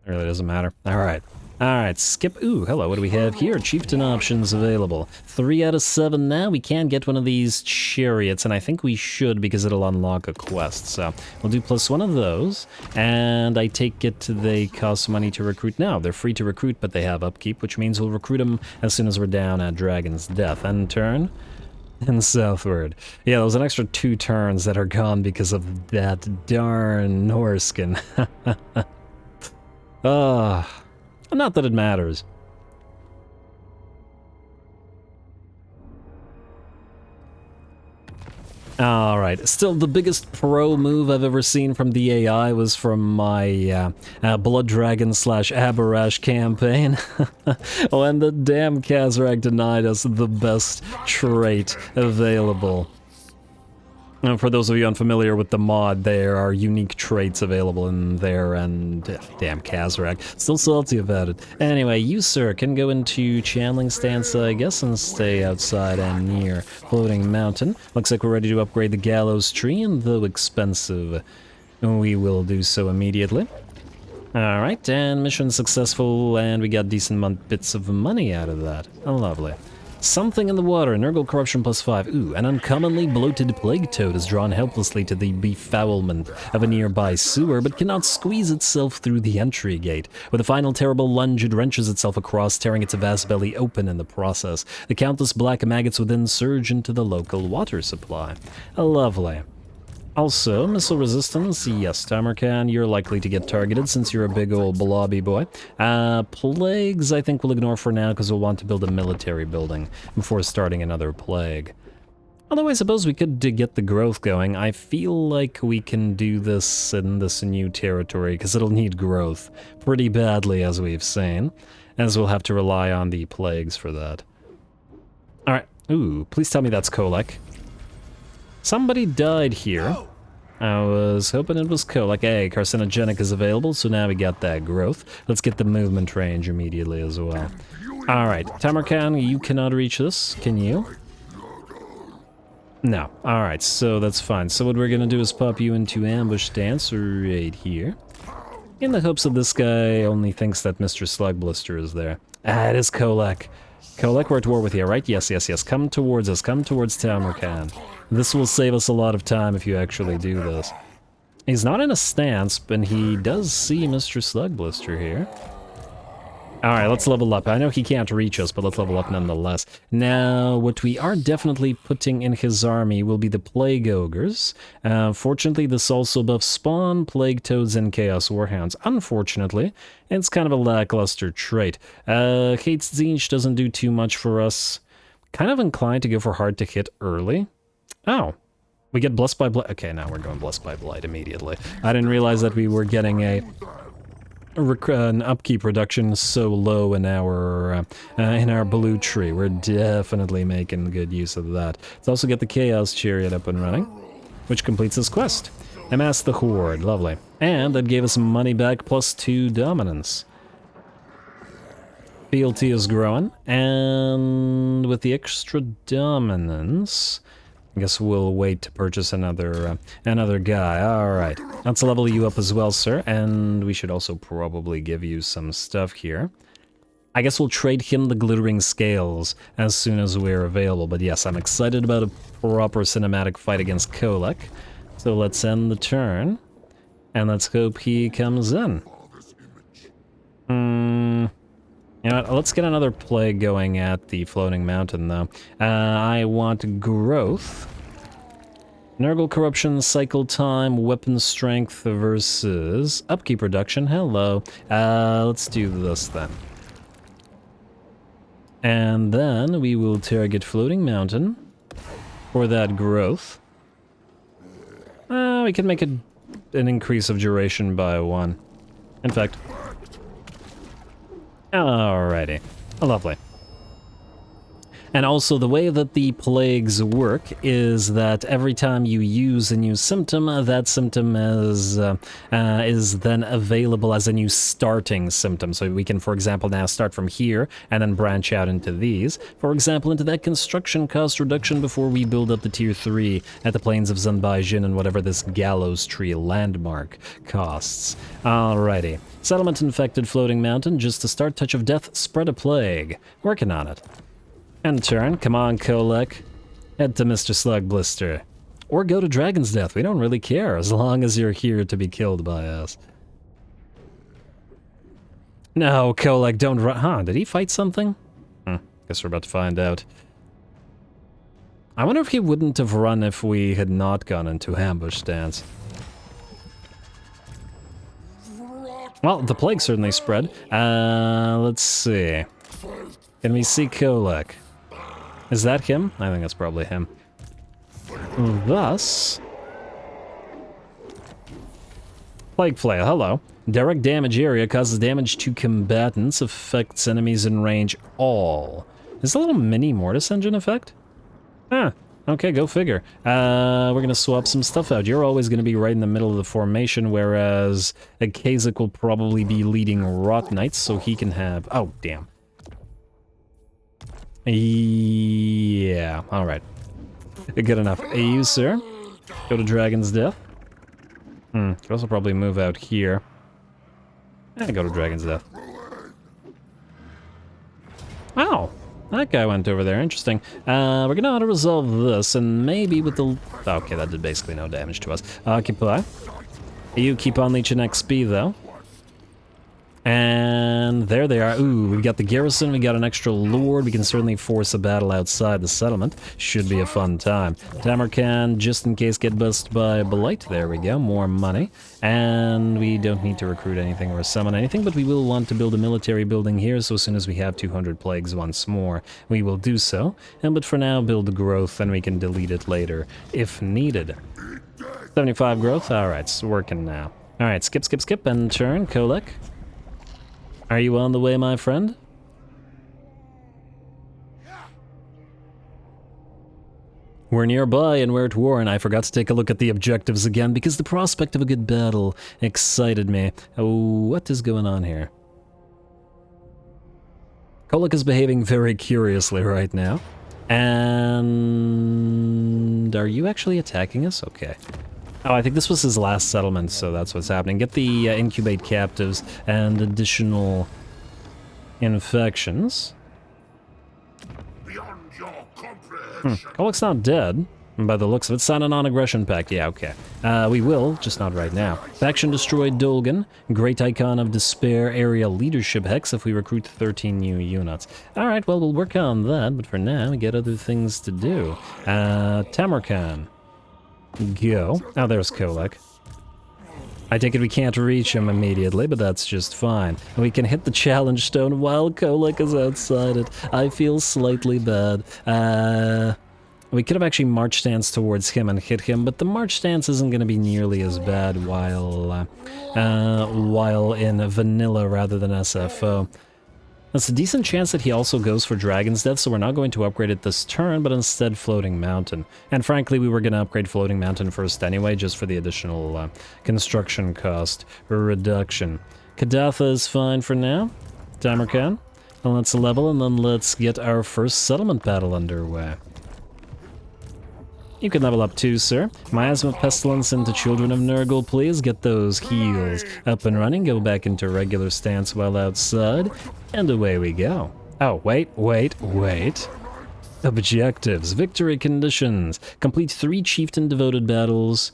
It really doesn't matter. Alright. Alright, skip. Ooh, hello, what do we have here? Chieftain options available. 3 out of 7 now. We can get one of these chariots, and I think we should because it'll unlock a quest. So we'll do +1 of those, and I take it they cost money to recruit now. They're free to recruit, but they have upkeep, which means we'll recruit them as soon as we're down at Dragon's Death. End turn. And southward. Yeah, there was an extra 2 turns that are gone because of that darn Norskin. Not that it matters. Alright, still the biggest pro move I've ever seen from the AI was from my Blood Dragon / Abarash campaign. When the damn Khazrak denied us the best trait available. And for those of you unfamiliar with the mod, there are unique traits available in there, and damn Khazrak. Still salty about it. Anyway, you, sir, can go into channeling stance, I guess, and stay outside and near Floating Mountain. Looks like we're ready to upgrade the Gallows Tree, and though expensive, we will do so immediately. Alright, and mission successful, and we got decent bits of money out of that. Oh, lovely. Something in the water, Nurgle corruption +5. Ooh, an uncommonly bloated plague toad is drawn helplessly to the befoulment of a nearby sewer, but cannot squeeze itself through the entry gate. With a final terrible lunge, it wrenches itself across, tearing its vast belly open in the process. The countless black maggots within surge into the local water supply. Lovely. Also, missile resistance, yes, Tamurkhan, you're likely to get targeted since you're a big old blobby boy. Plagues, I think we'll ignore for now because we'll want to build a military building before starting another plague. Although I suppose we could get the growth going. I feel like we can do this in this new territory because it'll need growth pretty badly, as we've seen, as we'll have to rely on the plagues for that. Alright, ooh, please tell me that's Kolek. Somebody died here. I was hoping it was Kolak. Hey, carcinogenic is available, so now we got that growth. Let's get the movement range immediately as well. Alright, Tamurkhan, you cannot reach this. Can you? No. Alright, so that's fine. So what we're gonna do is pop you into ambush stance right here. In the hopes that this guy only thinks that Mr. Slugblister is there. Ah, it is Kolak. Kolak, we're at war with you, right? Yes, yes, yes. Come towards us. Come towards Tamurkhan. This will save us a lot of time if you actually do this. He's not in a stance, but he does see Mr. Slugblister here. Alright, let's level up. I know he can't reach us, but let's level up nonetheless. Now, what we are definitely putting in his army will be the Plague Ogres. Fortunately, this also buffs Spawn, Plague Toads, and Chaos Warhounds. Unfortunately, it's kind of a lackluster trait. Hates Zinch doesn't do too much for us. Kind of inclined to go for hard to hit early. Oh. We get Blessed by Blight. Okay, now we're going Blessed by Blight immediately. I didn't realize that we were getting an upkeep reduction so low in our blue tree. We're definitely making good use of that. Let's also get the Chaos Chariot up and running, which completes this quest. Amass the Horde, lovely. And that gave us money back plus 2 dominance. BLT is growing, and with the extra dominance, I guess we'll wait to purchase another guy. Alright, let's level you up as well, sir, and we should also probably give you some stuff here. I guess we'll trade him the Glittering Scales as soon as we're available, but yes, I'm excited about a proper cinematic fight against Kolak. So let's end the turn, and let's hope he comes in. You know what, let's get another plague going at the Floating Mountain, though. I want growth. Nurgle corruption, cycle time, weapon strength versus upkeep reduction. Hello. Let's do this then. And then we will target Floating Mountain for that growth. We can make an increase of duration by 1. In fact... Alrighty. Lovely. And also, the way that the plagues work is that every time you use a new symptom, that symptom is then available as a new starting symptom. So we can, for example, now start from here and then branch out into these. For example, into that construction cost reduction before we build up the tier 3 at the plains of Zanbaijin and whatever this gallows tree landmark costs. Alrighty. Settlement infected Floating Mountain, just a start. Touch of Death, spread a plague. Working on it. End turn. Come on, Kolak. Head to Mr. Slugblister. Or go to Dragon's Death. We don't really care, as long as you're here to be killed by us. No, Kolak, don't run. Huh, did he fight something? Guess we're about to find out. I wonder if he wouldn't have run if we had not gone into ambush stance. Well, the plague certainly spread. Let's see. Can we see Kolak? Is that him? I think that's probably him. Thus... Plague Flail, hello. Direct damage area causes damage to combatants, affects enemies in range all. Is that a little mini Mortis Engine effect? Huh. Okay, go figure. We're gonna swap some stuff out. You're always gonna be right in the middle of the formation, whereas Kazak will probably be leading Rot Knights, so he can have... Oh, damn. Yeah, alright. Good enough. You, sir? Go to Dragon's Death. Could also probably move out here. And go to Dragon's Death. Wow, that guy went over there. Interesting. We're gonna auto-resolve this, and maybe with the... Okay, that did basically no damage to us. Occupy. You keep on leeching XP, though. And there they are. Ooh, we've got the garrison, we got an extra lord, we can certainly force a battle outside the settlement. Should be a fun time. Tamurkhan, just in case, get bussed by Blight. There we go, more money. And we don't need to recruit anything or summon anything, but we will want to build a military building here, so as soon as we have 200 plagues once more, we will do so. But for now, build growth, and we can delete it later, if needed. 75 growth? Alright, it's working now. Alright, skip, skip, skip, and turn, Kolak. Are you on the way, my friend? We're nearby and we're at war, and I forgot to take a look at the objectives again because the prospect of a good battle excited me. Oh, what is going on here? Kolak is behaving very curiously right now. And are you actually attacking us? Okay. Oh, I think this was his last settlement, so that's what's happening. Get the incubate captives and additional infections. Beyond your comprehension. Kolak's not dead. By the looks of it, sign a non-aggression pact. Yeah, okay. We will, just not right now. Faction destroyed Dolgan. Great Icon of Despair area leadership hex if we recruit 13 new units. Alright, well, we'll work on that, but for now, we get other things to do. Tamurkhan. Go. Oh, there's Kolak. I take it we can't reach him immediately, but that's just fine. We can hit the challenge stone while Kolak is outside it. I feel slightly bad. We could have actually march stance towards him and hit him, but the march stance isn't going to be nearly as bad while in vanilla rather than SFO. There's a decent chance that he also goes for Dragon's Death, so we're not going to upgrade it this turn, but instead Floating Mountain. And frankly, we were going to upgrade Floating Mountain first anyway, just for the additional construction cost reduction. Kadatha is fine for now. Tamurkhan. Well, let's level, and then let's get our first settlement battle underway. You can level up too, sir. Miasma Pestilence into Children of Nurgle, please. Get those heals up and running. Go back into regular stance while outside. And away we go. Oh, wait. Objectives. Victory conditions. Complete 3 chieftain devoted battles.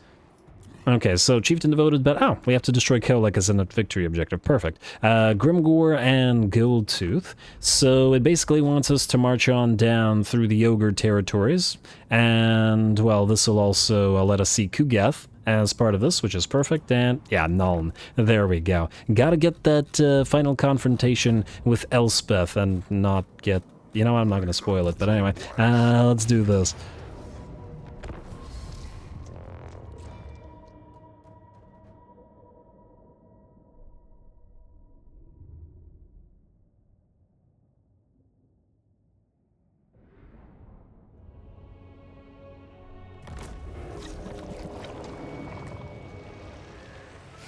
Okay, so Chieftain Devoted, but oh, we have to destroy Kolak as a victory objective. Perfect. Grimgore and Goldtooth. So it basically wants us to march on down through the Ogre territories. And, well, this will also let us see Kugath as part of this, which is perfect. And, yeah, Nuln. There we go. Gotta get that final confrontation with Elspeth and not get... You know, I'm not gonna spoil it, but anyway. Let's do this.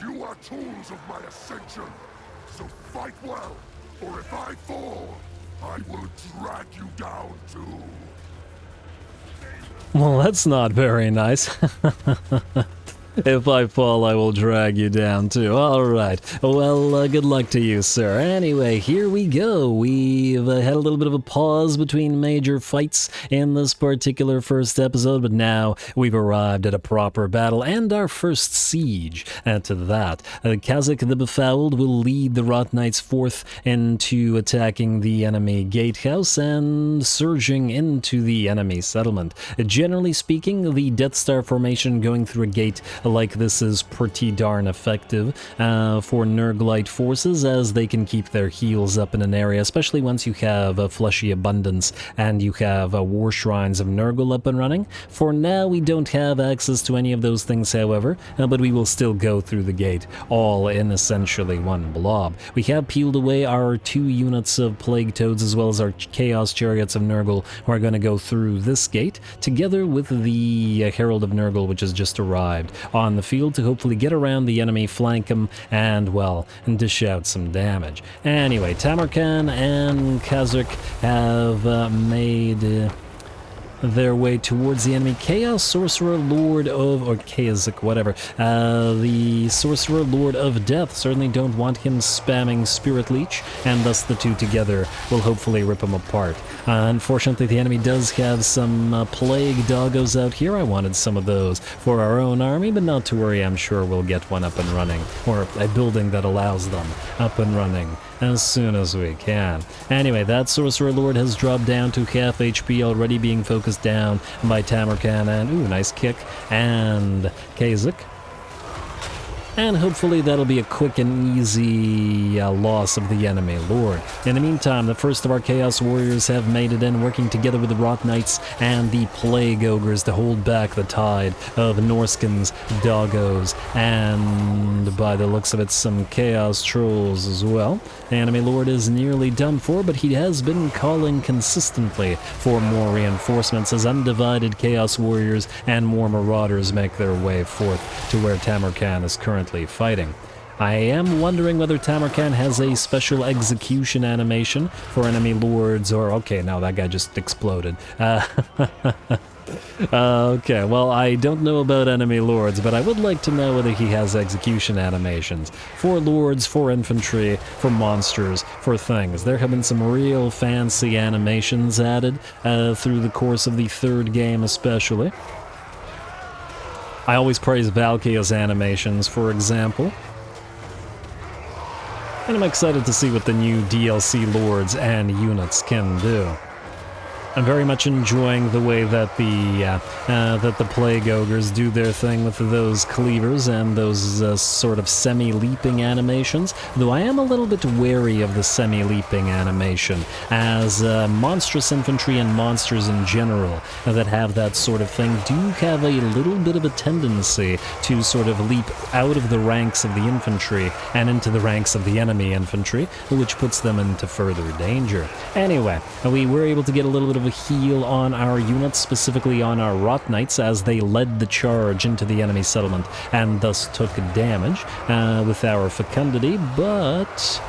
You are tools of my ascension, so fight well, for if I fall, I will drag you down too. Well, that's not very nice. If I fall, I will drag you down too. Alright. Well, good luck to you, sir. Anyway, here we go. We've had a little bit of a pause between major fights in this particular first episode, but now we've arrived at a proper battle and our first siege. To that, Kazakh the Befouled will lead the Rot Knights forth into attacking the enemy gatehouse and surging into the enemy settlement. Generally speaking, the Death Star formation going through a gate like this is pretty darn effective for Nurglite forces, as they can keep their heals up in an area, especially once you have a Fleshy Abundance and you have War Shrines of Nurgle up and running. For now, we don't have access to any of those things, however, but we will still go through the gate, all in essentially one blob. We have peeled away our 2 units of Plague Toads as well as our Chaos Chariots of Nurgle, who are going to go through this gate, together with the Herald of Nurgle, which has just arrived on the field to hopefully get around the enemy, flank them, and, well, dish out some damage. Anyway, Tamurkhan and Kazakh have made their way towards the enemy. Chaos Sorcerer Lord of, or Kazakh, whatever, the Sorcerer Lord of Death. Certainly don't want him spamming Spirit Leech, and thus the two together will hopefully rip him apart. Unfortunately, the enemy does have some Plague Doggos out here. I wanted some of those for our own army, but not to worry, I'm sure we'll get one up and running, or a building that allows them up and running as soon as we can. Anyway, that Sorcerer Lord has dropped down to half HP, already being focused down by Tamurkhan and, ooh, nice kick, and Kazakh. and hopefully that'll be a quick and easy loss of the enemy lord. In the meantime, the first of our Chaos Warriors have made it in, working together with the Rot Knights and the Plague Ogres to hold back the tide of Norskins, Doggos, and by the looks of it, some Chaos Trolls as well. The enemy lord is nearly done for, but he has been calling consistently for more reinforcements as undivided Chaos Warriors and more Marauders make their way forth to where Tamurkhan is currently fighting. I am wondering whether Tamurkhan has a special execution animation for enemy lords, or okay, now that guy just exploded. Okay, well, I don't know about enemy lords, but I would like to know whether he has execution animations for lords, for infantry, for monsters, for things. There have been some real fancy animations added through the course of the third game especially. I always praise Valkyria's animations, for example. And I'm excited to see what the new DLC lords and units can do. I'm very much enjoying the way that the Plague Ogres do their thing with those cleavers and those sort of semi-leaping animations, though I am a little bit wary of the semi-leaping animation, as monstrous infantry and monsters in general that have that sort of thing do have a little bit of a tendency to sort of leap out of the ranks of the infantry and into the ranks of the enemy infantry, which puts them into further danger. Anyway, we were able to get a little bit of a heal on our units, specifically on our Rot Knights, as they led the charge into the enemy settlement and thus took damage with our fecundity, but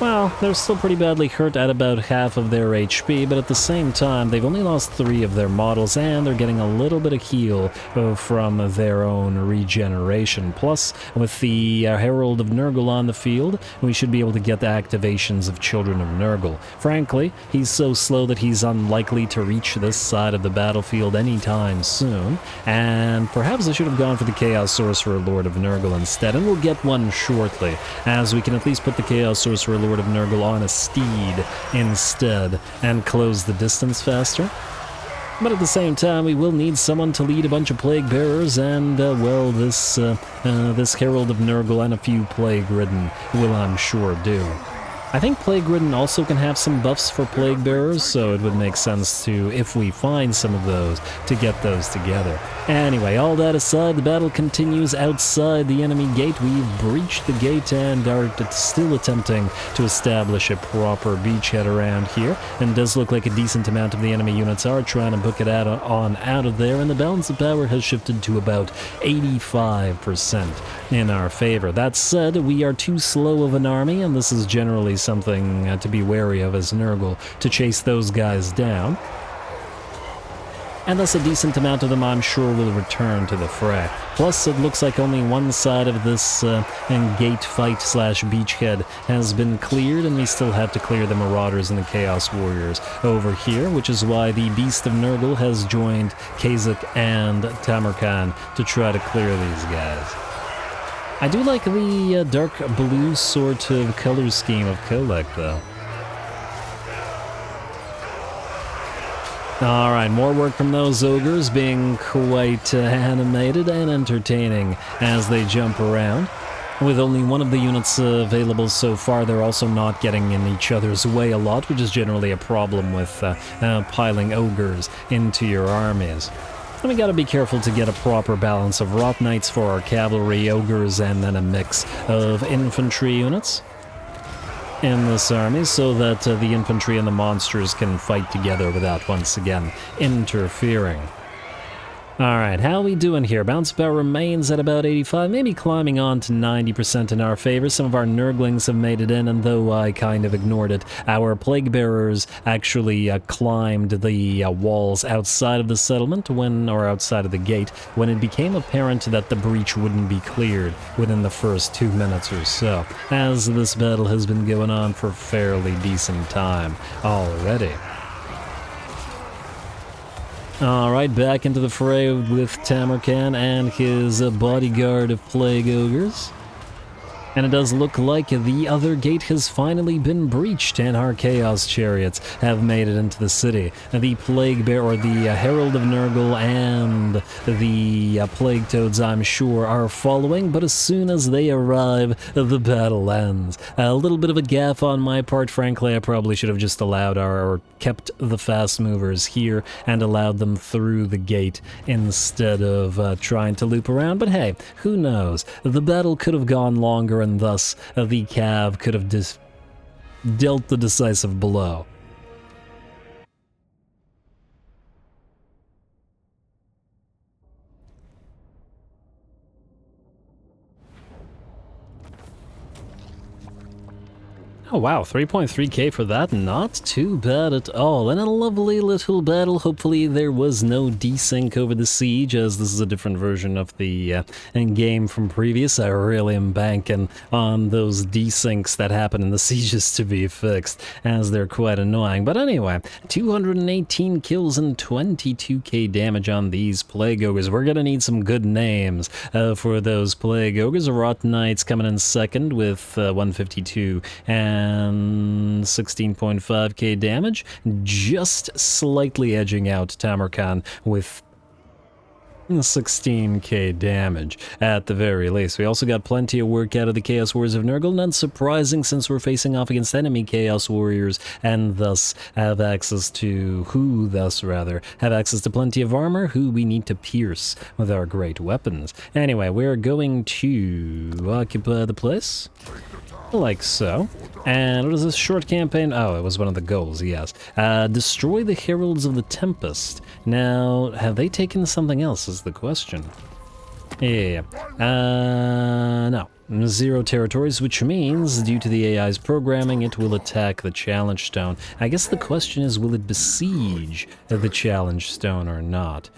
well, they're still pretty badly hurt at about half of their HP, but at the same time, they've only lost 3 of their models, and they're getting a little bit of heal from their own regeneration. Plus, with the Herald of Nurgle on the field, we should be able to get the activations of Children of Nurgle. Frankly, he's so slow that he's unlikely to reach this side of the battlefield anytime soon, and perhaps I should have gone for the Chaos Sorcerer Lord of Nurgle instead, and we'll get one shortly, as we can at least put the Chaos Sorcerer Lord of Nurgle on a steed instead and close the distance faster. But at the same time, we will need someone to lead a bunch of Plague Bearers, and, well, this Herald of Nurgle and a few Plague Ridden will, I'm sure, do. I think Plague Ridden also can have some buffs for Plague Bearers, so it would make sense to, if we find some of those, to get those together. Anyway, all that aside, the battle continues outside the enemy gate. We've breached the gate and are still attempting to establish a proper beachhead around here, and it does look like a decent amount of the enemy units are trying to book it out of there, and the balance of power has shifted to about 85% in our favor. That said, we are too slow of an army, and this is generally something to be wary of as Nurgle, to chase those guys down. And thus a decent amount of them, I'm sure, will return to the fray. Plus, it looks like only one side of this gate fight / beachhead has been cleared, and we still have to clear the Marauders and the Chaos Warriors over here, which is why the Beast of Nurgle has joined Khazak and Tamurkhan to try to clear these guys. I do like the dark blue sort of color scheme of Kolek, though. Alright, more work from those ogres, being quite animated and entertaining as they jump around. With only one of the units available so far, they're also not getting in each other's way a lot, which is generally a problem with piling ogres into your armies. And we gotta be careful to get a proper balance of Rot Knights for our cavalry, ogres, and then a mix of infantry units in this army, so that the infantry and the monsters can fight together without once again interfering. Alright, how we doing here? Bounce power remains at about 85, maybe climbing on to 90% in our favor. Some of our Nurglings have made it in, and though I kind of ignored it, our Plague Bearers actually climbed the walls outside of the settlement, or outside of the gate, when it became apparent that the breach wouldn't be cleared within the first 2 minutes or so, as this battle has been going on for fairly decent time already. Alright, back into the fray with Tamurkhan and his bodyguard of Plague Ogres. And it does look like the other gate has finally been breached, and our Chaos Chariots have made it into the city. The Plague Bear, or the Herald of Nurgle, and the Plague Toads, I'm sure, are following, but as soon as they arrive, the battle ends. A little bit of a gaffe on my part, frankly. I probably should have just allowed or kept the fast movers here and allowed them through the gate instead of trying to loop around, but hey, who knows? The battle could have gone longer, and thus the Cav could have dealt the decisive blow. Oh wow, 3.3k for that, not too bad at all, and a lovely little battle. Hopefully there was no desync over the siege, as this is a different version of the game from previous. I really am banking on those desyncs that happen in the sieges to be fixed, as they're quite annoying. But anyway, 218 kills and 22k damage on these Plague Ogres. We're gonna need some good names for those Plague Ogres. Rot Knights coming in second with 152 and 16.5k damage, just slightly edging out Tamurkhan with 16k damage at the very least. We also got plenty of work out of the Chaos Warriors of Nurgle, not surprising since we're facing off against enemy Chaos Warriors and thus have access to plenty of armor who we need to pierce with our great weapons. Anyway, we're going to occupy the place like so. And what is this short campaign? Oh, it was one of the goals, yes. Destroy the Heralds of the Tempest. Now, have they taken something else is the question. Yeah. No. 0 territories, which means, due to the AI's programming, it will attack the Challenge Stone. I guess the question is, will it besiege the Challenge Stone or not?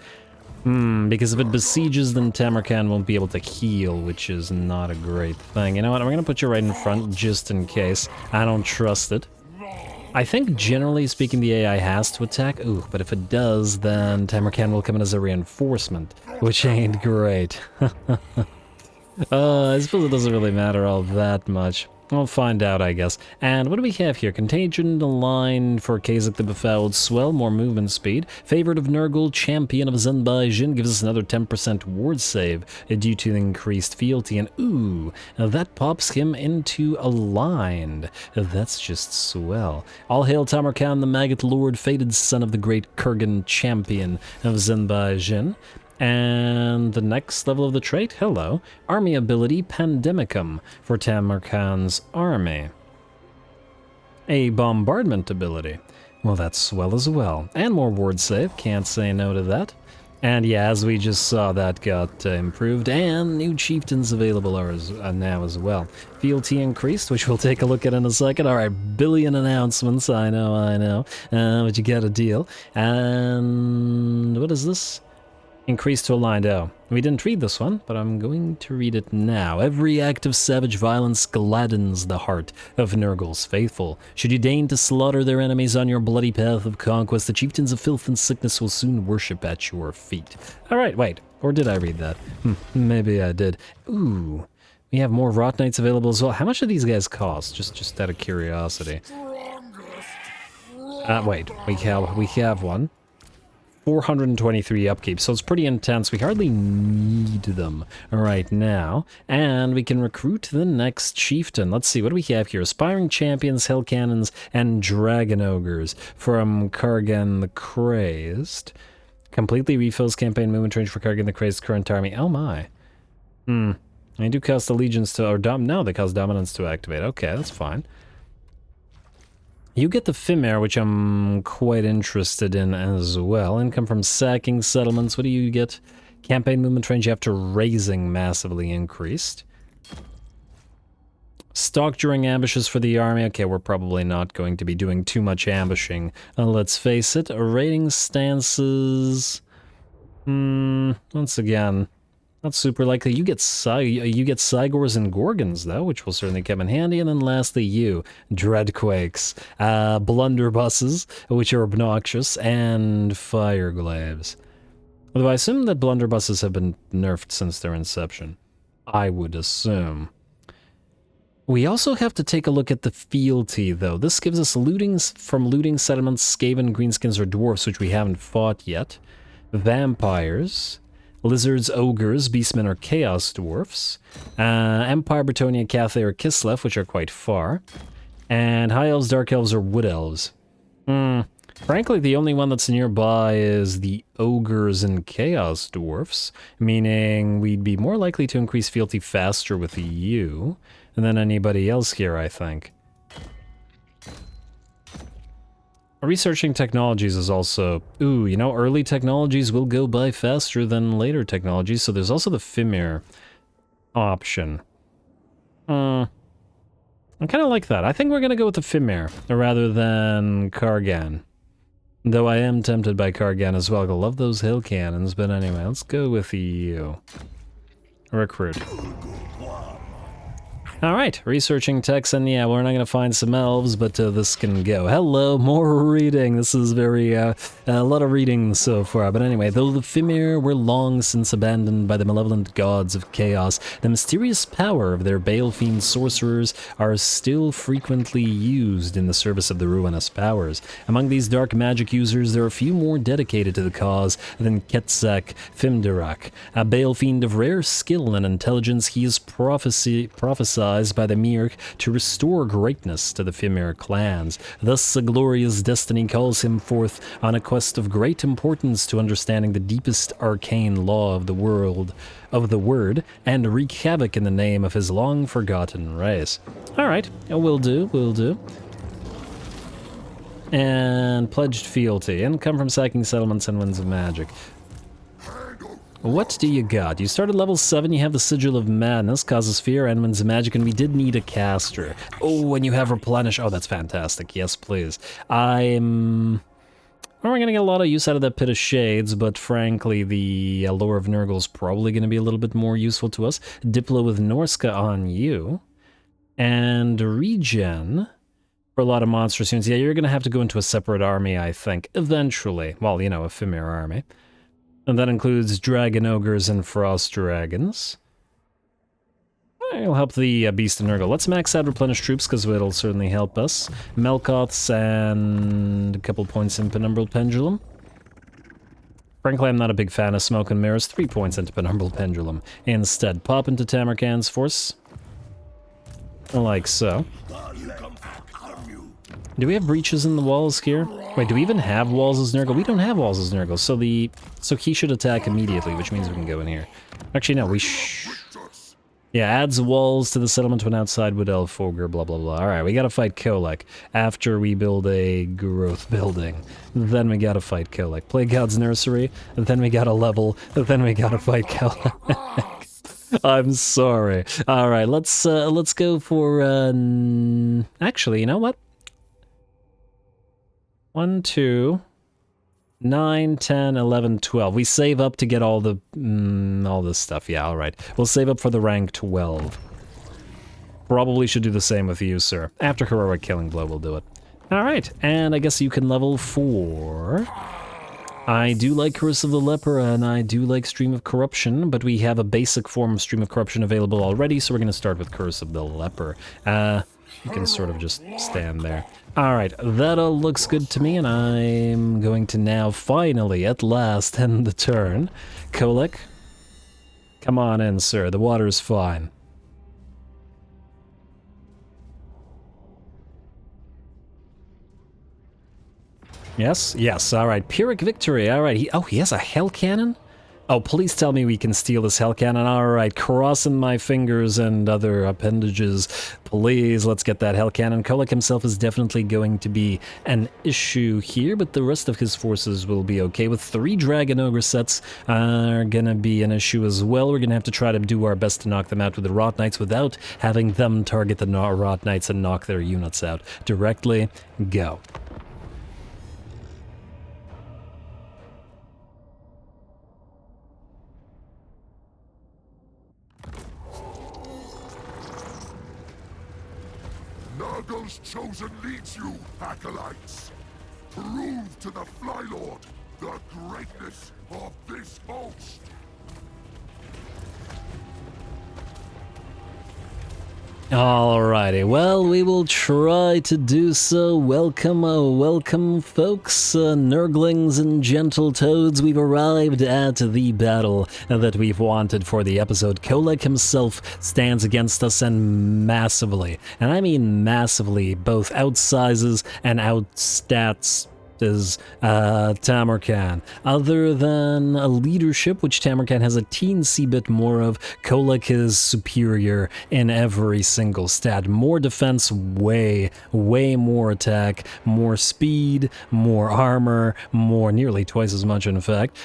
Because if it besieges, then Tamurkhan won't be able to heal, which is not a great thing. You know what, I'm gonna put you right in front just in case. I don't trust it. I think, generally speaking, the AI has to attack. Ooh, but if it does, then Tamurkhan will come in as a reinforcement, which ain't great. I suppose it doesn't really matter all that much. We'll find out, I guess. And what do we have here? Contagion aligned for Khazak the Befouled, Swell, more movement speed. Favorite of Nurgle, Champion of Zenbai Jin, gives us another 10% ward save due to the increased fealty. And ooh, that pops him into aligned. That's just swell. All hail Tamurkhan the Maggot Lord, fated son of the great Kurgan, Champion of Zenbai Jin. And the next level of the trait, hello, army ability Pandemicum for Tamurkhan's army. A bombardment ability. Well, that's swell as well. And more ward save, can't say no to that. And yeah, as we just saw, that got improved, and new chieftains available are now as well. Fealty increased, which we'll take a look at in a second. Alright, billion announcements, I know, but you get a deal. And what is this? Increased to aligned. Oh, we didn't read this one, but I'm going to read it now. Every act of savage violence gladdens the heart of Nurgle's faithful. Should you deign to slaughter their enemies on your bloody path of conquest, the chieftains of filth and sickness will soon worship at your feet. Alright, wait, or did I read that? Maybe I did. Ooh, we have more Rot Knights available as well. How much do these guys cost? Just out of curiosity. Wait, we have one. 423 upkeep, so it's pretty intense. We hardly need them right now. And we can recruit the next chieftain. Let's see, what do we have here? Aspiring Champions, Hell Cannons, and Dragon Ogres from Kargan the Crazed. Completely refills campaign movement range for Kargan the Crazed's current army. Oh my. They do cost allegiance to, or no, they cost dominance to activate. Okay, that's fine. You get the Fimir, which I'm quite interested in as well. Income from sacking settlements. What do you get? Campaign movement range after raising massively increased. Stalk during ambushes for the army. Okay, we're probably not going to be doing too much ambushing. Let's face it. Raiding stances. Once again, not super likely. You get Cygors and Gorgons, though, which will certainly come in handy. And then lastly, Dreadquakes, Blunderbusses, which are obnoxious, and Fireglaves. Although I assume that Blunderbusses have been nerfed since their inception. I would assume. We also have to take a look at the fealty, though. This gives us from looting settlements, Skaven, Greenskins, or Dwarfs, which we haven't fought yet. Vampires, Lizards, Ogres, Beastmen, or Chaos Dwarfs. Empire, Bretonia, Cathay, or Kislev, which are quite far. And High Elves, Dark Elves, or Wood Elves. Frankly, the only one that's nearby is the Ogres and Chaos Dwarfs, meaning we'd be more likely to increase fealty faster with you than anybody else here, I think. Researching technologies is also... Ooh, you know, early technologies will go by faster than later technologies, so there's also the Fimir option. I kind of like that. I think we're going to go with the Fimir rather than Kargan. Though I am tempted by Kargan as well. I love those hill cannons, but anyway, let's go with you. Recruit. Alright, researching text, and yeah, we're not going to find some elves, but this can go. Hello, more reading. This is very, a lot of reading so far. But anyway, though the Fimir were long since abandoned by the malevolent gods of chaos, the mysterious power of their Bale-fiend sorcerers are still frequently used in the service of the Ruinous powers. Among these dark magic users, there are few more dedicated to the cause than Ketzak Fimdirak. A Bale-fiend of rare skill and intelligence, he is prophesied by the Mirk to restore greatness to the Fimir clans. Thus, a glorious destiny calls him forth on a quest of great importance to understanding the deepest arcane law of the word, and wreak havoc in the name of his long-forgotten race. Alright, will do. And pledged fealty. Income from sacking settlements and winds of magic. What do you got? You started level 7, you have the Sigil of Madness, causes fear, and winds of magic, and we did need a caster. Oh, and you have replenish. Oh, that's fantastic. Yes, please. We're going to get a lot of use out of that Pit of Shades, but frankly, the Lore of Nurgle is probably going to be a little bit more useful to us. Diplo with Norska on you. And regen for a lot of monster students. Yeah, you're going to have to go into a separate army, I think, eventually. Well, you know, a Fimir army. And that includes Dragon Ogres and Frost Dragons. It'll help the Beast of Nurgle. Let's max out Replenish Troops, because it'll certainly help us. Melkoths and a couple points in Penumbral Pendulum. Frankly, I'm not a big fan of Smoke and Mirrors. 3 points into Penumbral Pendulum. Instead, pop into Tamurkhan's force. Like so. Do we have breaches in the walls here? Wait, do we even have walls as Nurgle? We don't have walls as Nurgle, so he should attack immediately, which means we can go in here. Actually, no, yeah, adds walls to the settlement when outside Wood Elf Ogre, blah blah blah. Alright, we gotta fight Kolek after we build a growth building. Then we gotta fight Kolek. Play God's Nursery, then we gotta level, then we gotta fight Kolek. I'm sorry. Alright, let's go for, actually, you know what? 1, 2, 9, 10, 11, 12. We save up to get all this stuff. Yeah, alright. We'll save up for the rank 12. Probably should do the same with you, sir. After Heroic Killing Blow, we'll do it. Alright, and I guess you can level 4. I do like Curse of the Leper, and I do like Stream of Corruption, but we have a basic form of Stream of Corruption available already, so we're going to start with Curse of the Leper. You can sort of just stand there. Alright, that all looks good to me, and I'm going to now finally, at last, end the turn. Kolek, come on in, sir. The water's fine. Yes? Yes, alright. Pyrrhic Victory, alright. He has a Hell Cannon? Oh, please tell me we can steal this Hell Cannon. Alright, crossing my fingers and other appendages. Please, let's get that Hell Cannon. Kolek himself is definitely going to be an issue here, but the rest of his forces will be okay. With 3 Dragon Ogre sets are gonna be an issue as well. We're gonna have to try to do our best to knock them out with the Rot Knights without having them target the Rot Knights and knock their units out directly. Go. Nurgle's chosen leads you, acolytes. Prove to the Flylord the greatness of this host. Alrighty, well, we will try to do so. Welcome, welcome, folks, Nurglings and gentle toads. We've arrived at the battle that we've wanted for the episode. Kholek himself stands against us, and massively, and I mean massively, both outsizes and outstats is Tamurkhan. Other than a leadership, which Tamurkhan has a teensy bit more of, Kholek is superior in every single stat. More defense, way more attack, more speed, more armor, nearly twice as much in fact,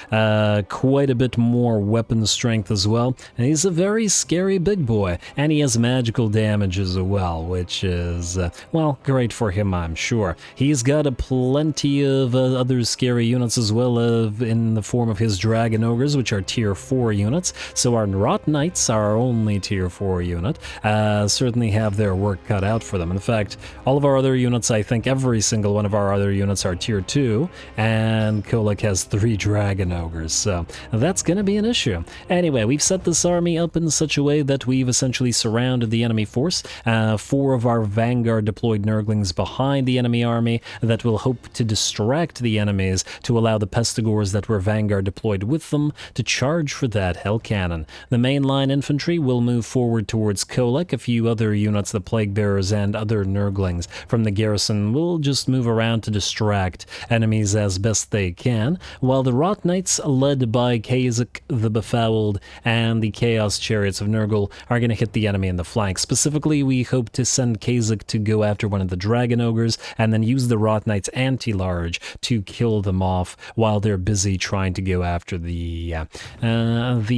quite a bit more weapon strength as well, and he's a very scary big boy, and he has magical damage as well, which is, well, great for him, I'm sure. He's got a plenty of other scary units as well, in the form of his Dragon Ogres, which are tier 4 units. So our Rot Knights, our only tier 4 unit, certainly have their work cut out for them. In fact, all of our other units, I think every single one of our other units are tier 2, and Kholek has 3 Dragon Ogres, so that's gonna be an issue. Anyway, we've set this army up in such a way that we've essentially surrounded the enemy force. 4 of our Vanguard deployed Nurglings behind the enemy army that will hope to distract the enemies to allow the Pestigors that were Vanguard deployed with them to charge for that Hell Cannon. The mainline infantry will move forward towards Kholek. A few other units, the Plague Bearers and other Nurglings from the garrison, will just move around to distract enemies as best they can, while the Rot Knights, led by Khazak the Befouled and the Chaos Chariots of Nurgle, are going to hit the enemy in the flank. Specifically, we hope to send Khazak to go after one of the Dragon Ogres and then use the Rot Knights anti-large to kill them off while they're busy trying to go after the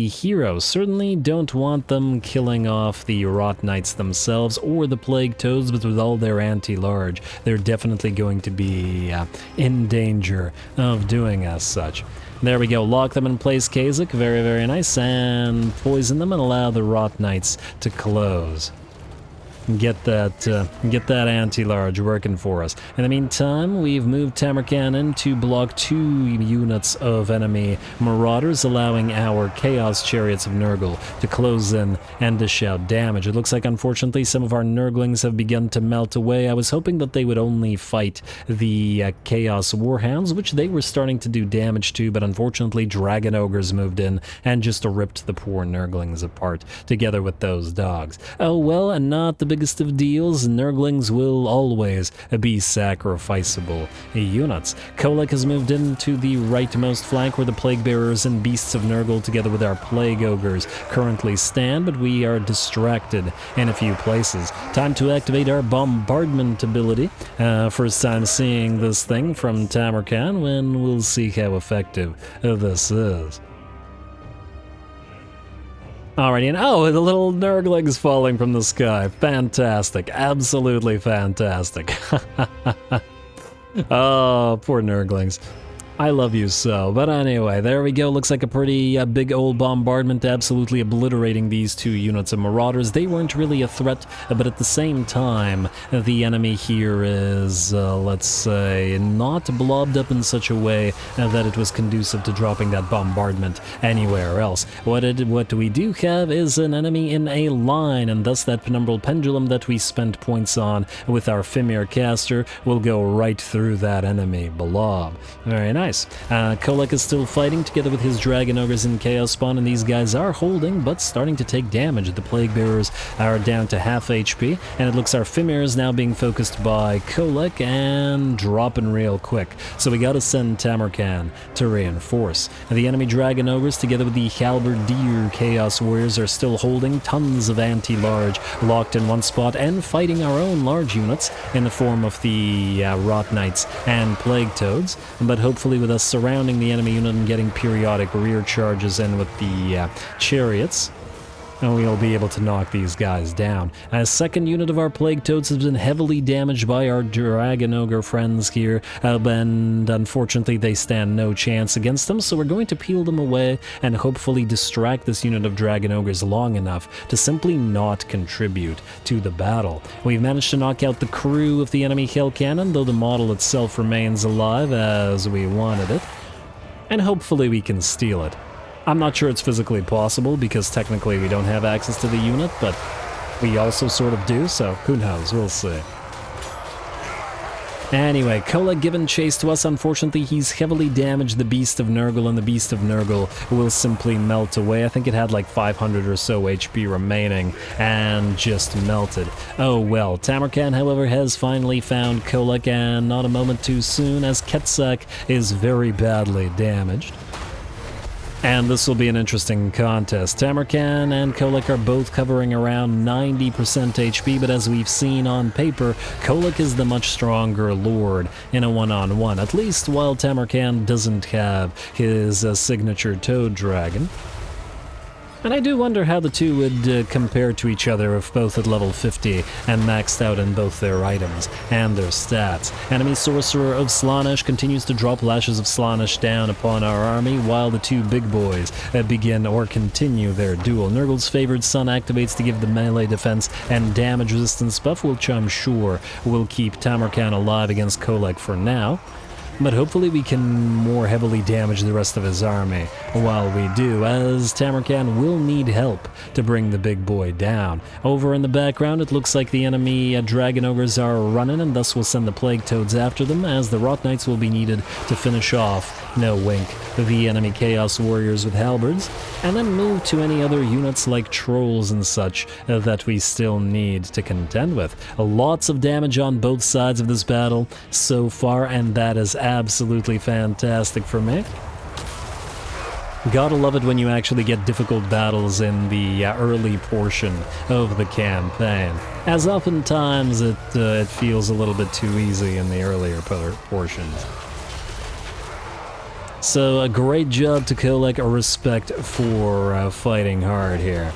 heroes. Certainly don't want them killing off the Rot Knights themselves or the Plague Toads, but with all their anti-large, they're definitely going to be in danger of doing as such. There we go, lock them in place, Khazak, very nice, and poison them and allow the Rot Knights to close. Get that anti-large working for us. In the meantime, we've moved Tamurkhan in to block 2 units of enemy marauders, allowing our Chaos Chariots of Nurgle to close in and dish out damage. It looks like, unfortunately, some of our Nurglings have begun to melt away. I was hoping that they would only fight the Chaos Warhounds, which they were starting to do damage to, but unfortunately Dragon Ogres moved in and just ripped the poor Nurglings apart, together with those dogs. Oh well, and not the biggest of deals, Nurglings will always be sacrificable units. Kholek has moved into the rightmost flank where the Plague Bearers and Beasts of Nurgle together with our Plague Ogres currently stand, but we are distracted in a few places. Time to activate our bombardment ability. First time seeing this thing from Tamurkhan, when we'll see how effective this is. Alrighty, and oh, the little Nurglings falling from the sky. Fantastic. Absolutely fantastic. Oh, poor Nurglings. I love you so. But anyway, there we go. Looks like a pretty big old bombardment, absolutely obliterating these 2 units of Marauders. They weren't really a threat, but at the same time, the enemy here is, let's say, not blobbed up in such a way that it was conducive to dropping that bombardment anywhere else. What we do have is an enemy in a line, and thus that Penumbral Pendulum that we spent points on with our Fimir caster will go right through that enemy blob. Very nice. Kholek is still fighting together with his Dragon Ogres in Chaos Spawn, and these guys are holding, but starting to take damage. The Plague Bearers are down to half HP, and it looks our Fimir is now being focused by Kholek and dropping real quick. So we gotta send Tamurkhan to reinforce. The enemy Dragon Ogres together with the Halberdier Chaos Warriors are still holding, tons of anti-large locked in one spot, and fighting our own large units in the form of the Rot Knights and Plague Toads, but hopefully with us surrounding the enemy unit and getting periodic rear charges in with the chariots, and we'll be able to knock these guys down. A second unit of our Plague Toads has been heavily damaged by our Dragon Ogre friends here, and unfortunately they stand no chance against them, so we're going to peel them away and hopefully distract this unit of Dragon Ogres long enough to simply not contribute to the battle. We've managed to knock out the crew of the enemy Hell Cannon, though the model itself remains alive as we wanted it, and hopefully we can steal it. I'm not sure it's physically possible because technically we don't have access to the unit, but we also sort of do, so who knows, we'll see. Anyway, Kolek given chase to us. Unfortunately, he's heavily damaged the Beast of Nurgle, and the Beast of Nurgle will simply melt away. I think it had like 500 or so HP remaining, and just melted. Oh well, Tamurkhan, however, has finally found Kolek, and not a moment too soon, as Ketsak is very badly damaged. And this will be an interesting contest. Tamurkhan and Kolek are both covering around 90% HP, but as we've seen on paper, Kolek is the much stronger lord in a one-on-one, at least while Tamurkhan doesn't have his signature Toad Dragon. And I do wonder how the two would compare to each other if both at level 50 and maxed out in both their items and their stats. Enemy Sorcerer of Slaanesh continues to drop lashes of Slaanesh down upon our army, while the two big boys begin or continue their duel. Nurgle's favored son activates to give the melee defense and damage resistance buff, which I'm sure will keep Tamurkhan alive against Kolek for now. But hopefully we can more heavily damage the rest of his army while we do, as Tamurkhan will need help to bring the big boy down. Over in the background, it looks like the enemy Dragon Ogres are running, and thus will send the Plague Toads after them, as the Rot Knights will be needed to finish off, no wink, the enemy Chaos Warriors with halberds, and then move to any other units like Trolls and such that we still need to contend with. Lots of damage on both sides of this battle so far, and that is absolutely fantastic for me. Gotta love it when you actually get difficult battles in the early portion of the campaign, as oftentimes it feels a little bit too easy in the earlier portions. So a great job to Kolek, a respect for fighting hard here.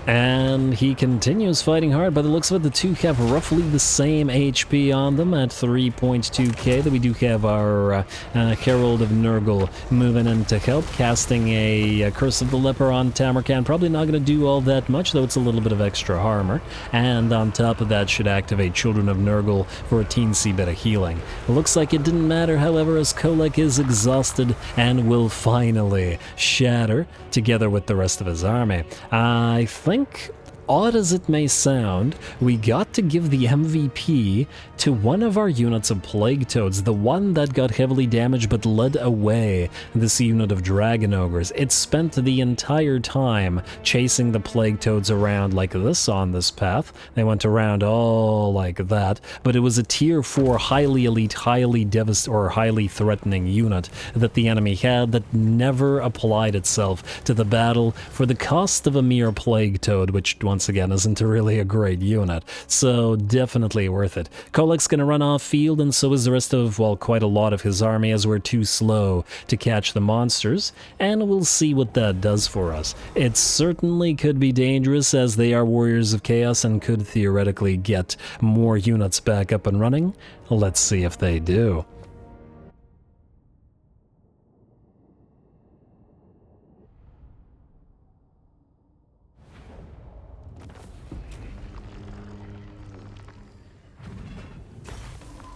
And he continues fighting hard. By the looks of it, the two have roughly the same HP on them at 3.2k. That we do have our Herald of Nurgle moving in to help, casting a Curse of the Leper on Tamurkhan. Probably not going to do all that much, though it's a little bit of extra armor. And on top of that, should activate Children of Nurgle for a teensy bit of healing. It looks like it didn't matter, however, as Kolek is exhausted and will finally shatter together with the rest of his army. I think, odd as it may sound, we got to give the MVP to one of our units of Plague Toads, the one that got heavily damaged but led away this unit of Dragon Ogres. It spent the entire time chasing the Plague Toads around like this on this path. They went around all like that, but it was a tier 4 highly elite, highly highly threatening unit that the enemy had that never applied itself to the battle for the cost of a mere Plague Toad, which once again isn't really a great unit, so definitely worth it. Kolek's gonna run off field, and so is the rest of, well, quite a lot of his army, as we're too slow to catch the monsters, and we'll see what that does for us. It certainly could be dangerous, as they are Warriors of Chaos and could theoretically get more units back up and running. Let's see if they do.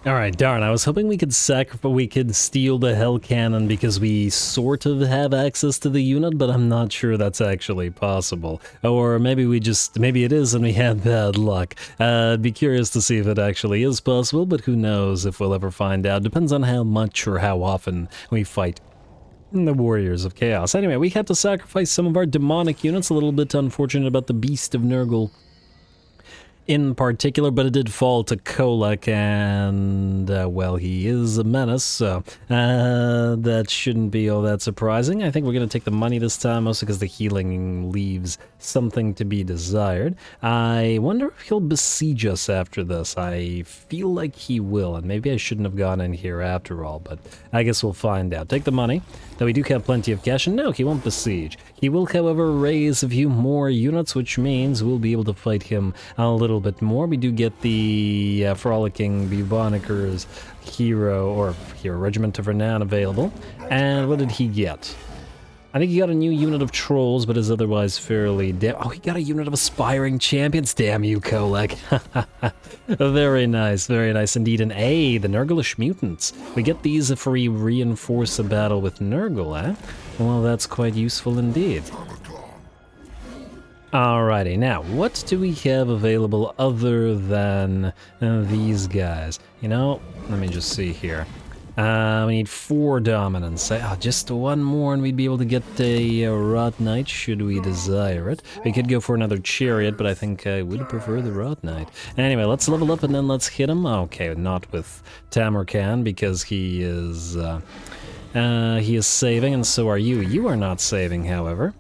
Alright, darn, I was hoping we could steal the Hell Cannon because we sort of have access to the unit, but I'm not sure that's actually possible. Or maybe maybe it is and we had bad luck. I'd be curious to see if it actually is possible, but who knows if we'll ever find out. Depends on how much or how often we fight the Warriors of Chaos. Anyway, we had to sacrifice some of our demonic units, a little bit unfortunate about the Beast of Nurgle in particular, but it did fall to Kolek, and, well, he is a menace, so that shouldn't be all that surprising. I think we're going to take the money this time, mostly because the healing leaves something to be desired. I wonder if he'll besiege us after this. I feel like he will, and maybe I shouldn't have gone in here after all, but I guess we'll find out. Take the money, though we do have plenty of cash, and no, he won't besiege. He will, however, raise a few more units, which means we'll be able to fight him a little bit more. We do get the Frolicking Bubonicers Hero Regiment of Renown available. And what did he get? I think he got a new unit of Trolls, but is otherwise fairly oh, he got a unit of Aspiring Champions. Damn you, Kolek. Very nice indeed. And the Nurglish Mutants. We get these if we reinforce a battle with Nurgle, eh? Well, that's quite useful indeed. Alrighty, now, what do we have available other than these guys? You know, let me just see here. We need 4 dominance. Just one more and we'd be able to get a Rot Knight, should we desire it. We could go for another Chariot, but I think I would prefer the Rot Knight. Anyway, let's level up and then let's hit him. Okay, not with Tamurkhan, because he is saving, and so are you. You are not saving, however.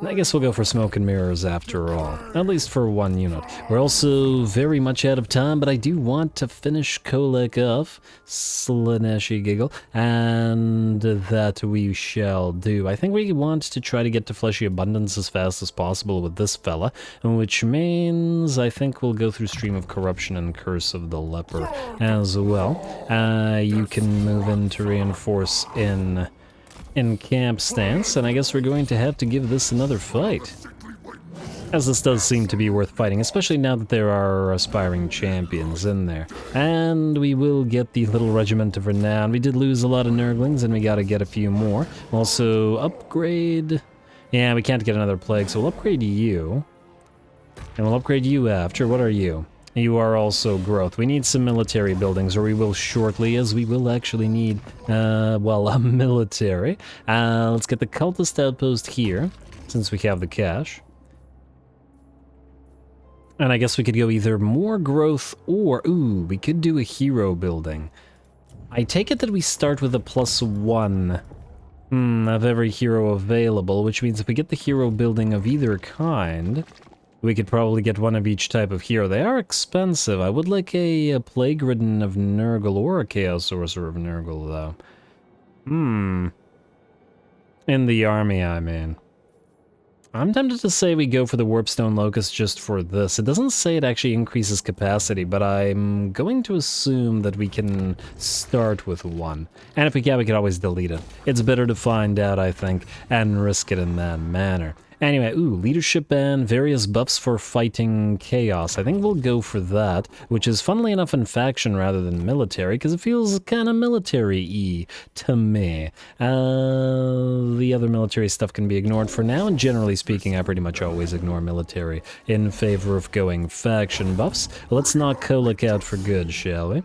I guess we'll go for Smoke and Mirrors after all, at least for 1 unit. We're also very much out of time, but I do want to finish Kolek off, Slaneshi Giggle, and that we shall do. I think we want to try to get to Fleshy Abundance as fast as possible with this fella, which means I think we'll go through Stream of Corruption and Curse of the Leper as well. You can move in to reinforce in camp stance, and I guess we're going to have to give this another fight, as this does seem to be worth fighting, especially now that there are aspiring champions in there. And we will get the little regiment of renown. We did lose a lot of Nurglings, and we gotta get a few more. Also, upgrade... Yeah, we can't get another plague, so we'll upgrade you. And we'll upgrade you after. What are you? You are also growth. We need some military buildings, or we will shortly, as we will actually need, well, a military. Let's get the cultist outpost here, since we have the cash. And I guess we could go either more growth, or, ooh, we could do a hero building. I take it that we start with a +1 of every hero available, which means if we get the hero building of either kind... we could probably get 1 of each type of hero. They are expensive. I would like a Plague Ridden of Nurgle or a Chaos Sorcerer of Nurgle, though. In the army, I mean. I'm tempted to say we go for the Warpstone Locust just for this. It doesn't say it actually increases capacity, but I'm going to assume that we can start with 1. And if we can, we can always delete it. It's better to find out, I think, and risk it in that manner. Anyway, ooh, leadership and various buffs for fighting chaos. I think we'll go for that, which is funnily enough in faction rather than military, because it feels kind of military-y to me. The other military stuff can be ignored for now, and generally speaking, I pretty much always ignore military in favor of going faction buffs. Let's knock Kolek out for good, shall we?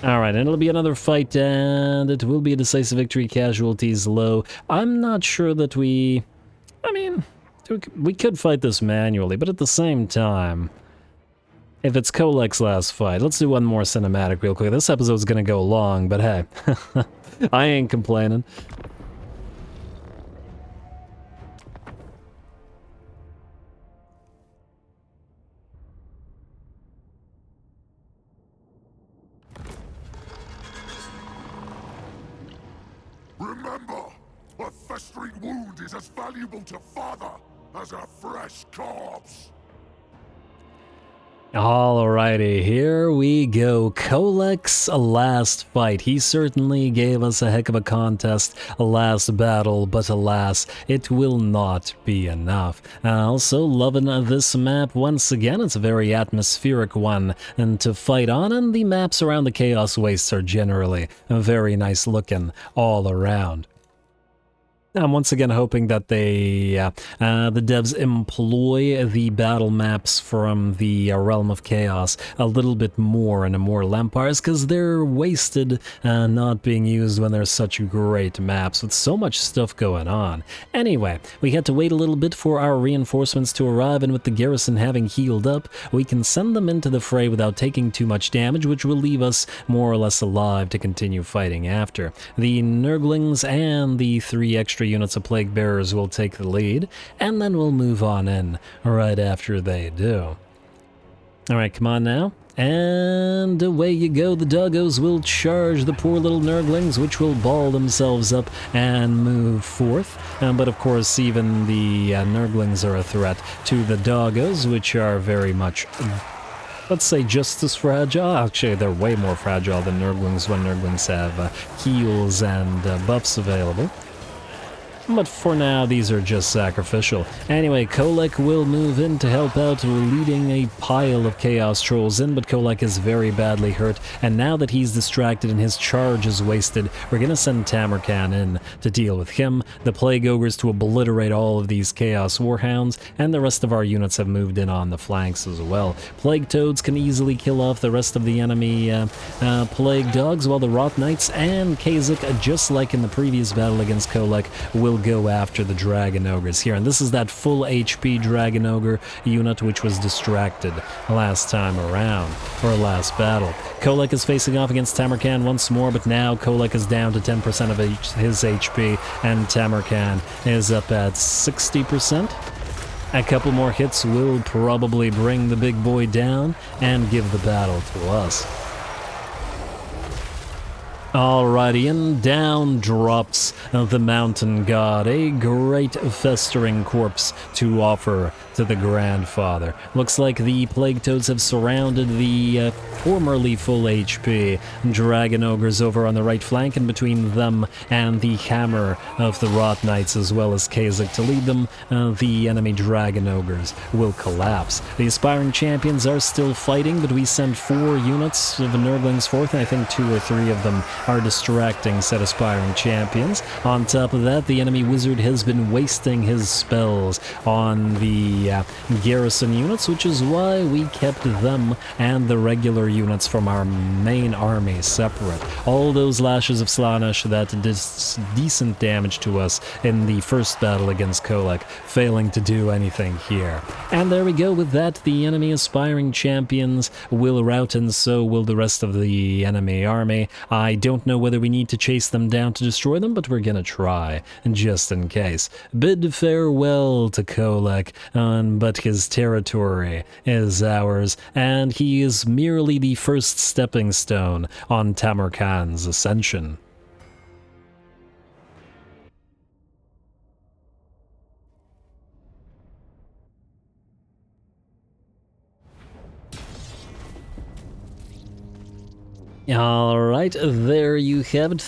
Alright, and it'll be another fight, and it will be a decisive victory, casualties low. I'm not sure that we... I mean, we could fight this manually, but at the same time, if it's Kolek's last fight, let's do one more cinematic real quick. This episode's gonna go long, but hey, I ain't complaining. Remember, a festering wound is as valuable to father as a fresh corpse. Alrighty, here we go. Kolek's last fight. He certainly gave us a heck of a contest, a last battle, but alas, it will not be enough. Also, loving this map once again. It's a very atmospheric one and to fight on, and the maps around the Chaos Wastes are generally very nice looking all around. I'm once again hoping that they, the devs employ the battle maps from the Realm of Chaos a little bit more in Immortal Empires, because they're wasted not being used when there's such great maps with so much stuff going on. Anyway, we had to wait a little bit for our reinforcements to arrive, and with the garrison having healed up, we can send them into the fray without taking too much damage, which will leave us more or less alive to continue fighting after. The Nurglings and the 3 extra units of Plague Bearers will take the lead, and then we'll move on in right after they do. Alright, come on now. And away you go. The doggos will charge the poor little Nurglings, which will ball themselves up and move forth. But of course, even the Nurglings are a threat to the doggos, which are very much, let's say, just as fragile. Actually, they're way more fragile than Nurglings when Nurglings have heals and buffs available. but for now these are just sacrificial. Anyway, Kolek will move in to help out, leading a pile of Chaos Trolls in, but Kolek is very badly hurt, and now that he's distracted and his charge is wasted, we're gonna send Tamurkhan in to deal with him, the Plague Ogres to obliterate all of these Chaos Warhounds, and the rest of our units have moved in on the flanks as well. Plague Toads can easily kill off the rest of the enemy Plague Dogs, while the Rot Knights and Kha'Zix, just like in the previous battle against Kolek, will go after the Dragon Ogres here. And this is that full HP Dragon Ogre unit which was distracted last time around, or last battle. Kolek is facing off against Tamurkhan once more, but now Kolek is down to 10% of his HP, and Tamurkhan is up at 60%. A couple more hits will probably bring the big boy down and give the battle to us. Alrighty, and down drops the Mountain God, a great festering corpse to offer to the Grandfather. Looks like the Plague Toads have surrounded the formerly full HP Dragon Ogres over on the right flank, and between them and the hammer of the Rot Knights as well as Kha'Zix to lead them, the enemy Dragon Ogres will collapse. The Aspiring Champions are still fighting, but we sent 4 units of Nurglings forth, and I think 2 or 3 of them are distracting said Aspiring Champions. On top of that, the enemy Wizard has been wasting his spells on the garrison units, which is why we kept them and the regular units from our main army separate. All those lashes of Slaanesh that did decent damage to us in the first battle against Kolek, failing to do anything here. And there we go. With that, the enemy Aspiring Champions will rout, and so will the rest of the enemy army. I don't know whether we need to chase them down to destroy them, but we're gonna try, just in case. Bid farewell to Kolek, but his territory is ours, and he is merely the first stepping stone on Tamurkhan's ascension. Alright, there you have it.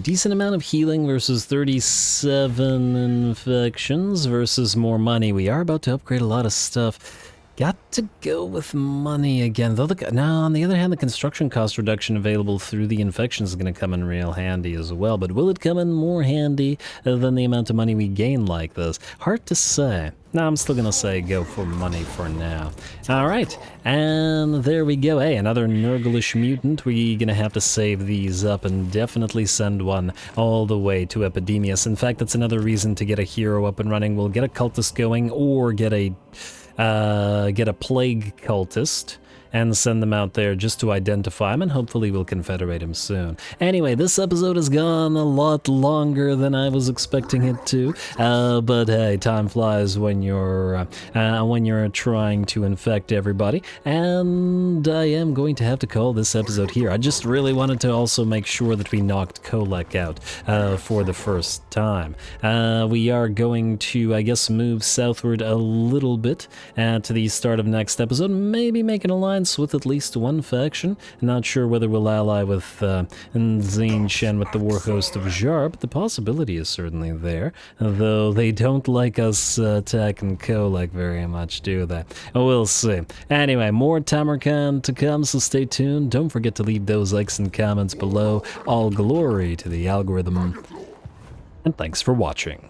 Decent amount of healing versus 37 infections versus more money. We are about to upgrade a lot of stuff. Got to go with money again. Though now, on the other hand, the construction cost reduction available through the infections is going to come in real handy as well. But will it come in more handy than the amount of money we gain like this? Hard to say. No, I'm still going to say go for money for now. Alright, and there we go. Hey, another Nurglish mutant. We're going to have to save these up and definitely send one all the way to Epidemius. In fact, that's another reason to get a hero up and running. We'll get a cultist going, or get a plague cultist and send them out there just to identify him, and hopefully we'll confederate him soon. Anyway, this episode has gone a lot longer than I was expecting it to, but hey, time flies when you're trying to infect everybody, and I am going to have to call this episode here. I just really wanted to also make sure that we knocked Kolek out for the first time. We are going to, I guess, move southward a little bit to the start of next episode, maybe make an alliance with at least one faction. Not sure whether we'll ally with Nzeen Shen with the War Host of Zhar, but the possibility is certainly there, though they don't like us attacking Kolek very much, do they? We'll see. Anyway, more Tamur-KHANT to come, so stay tuned. Don't forget to leave those likes and comments below. All glory to the algorithm, and thanks for watching.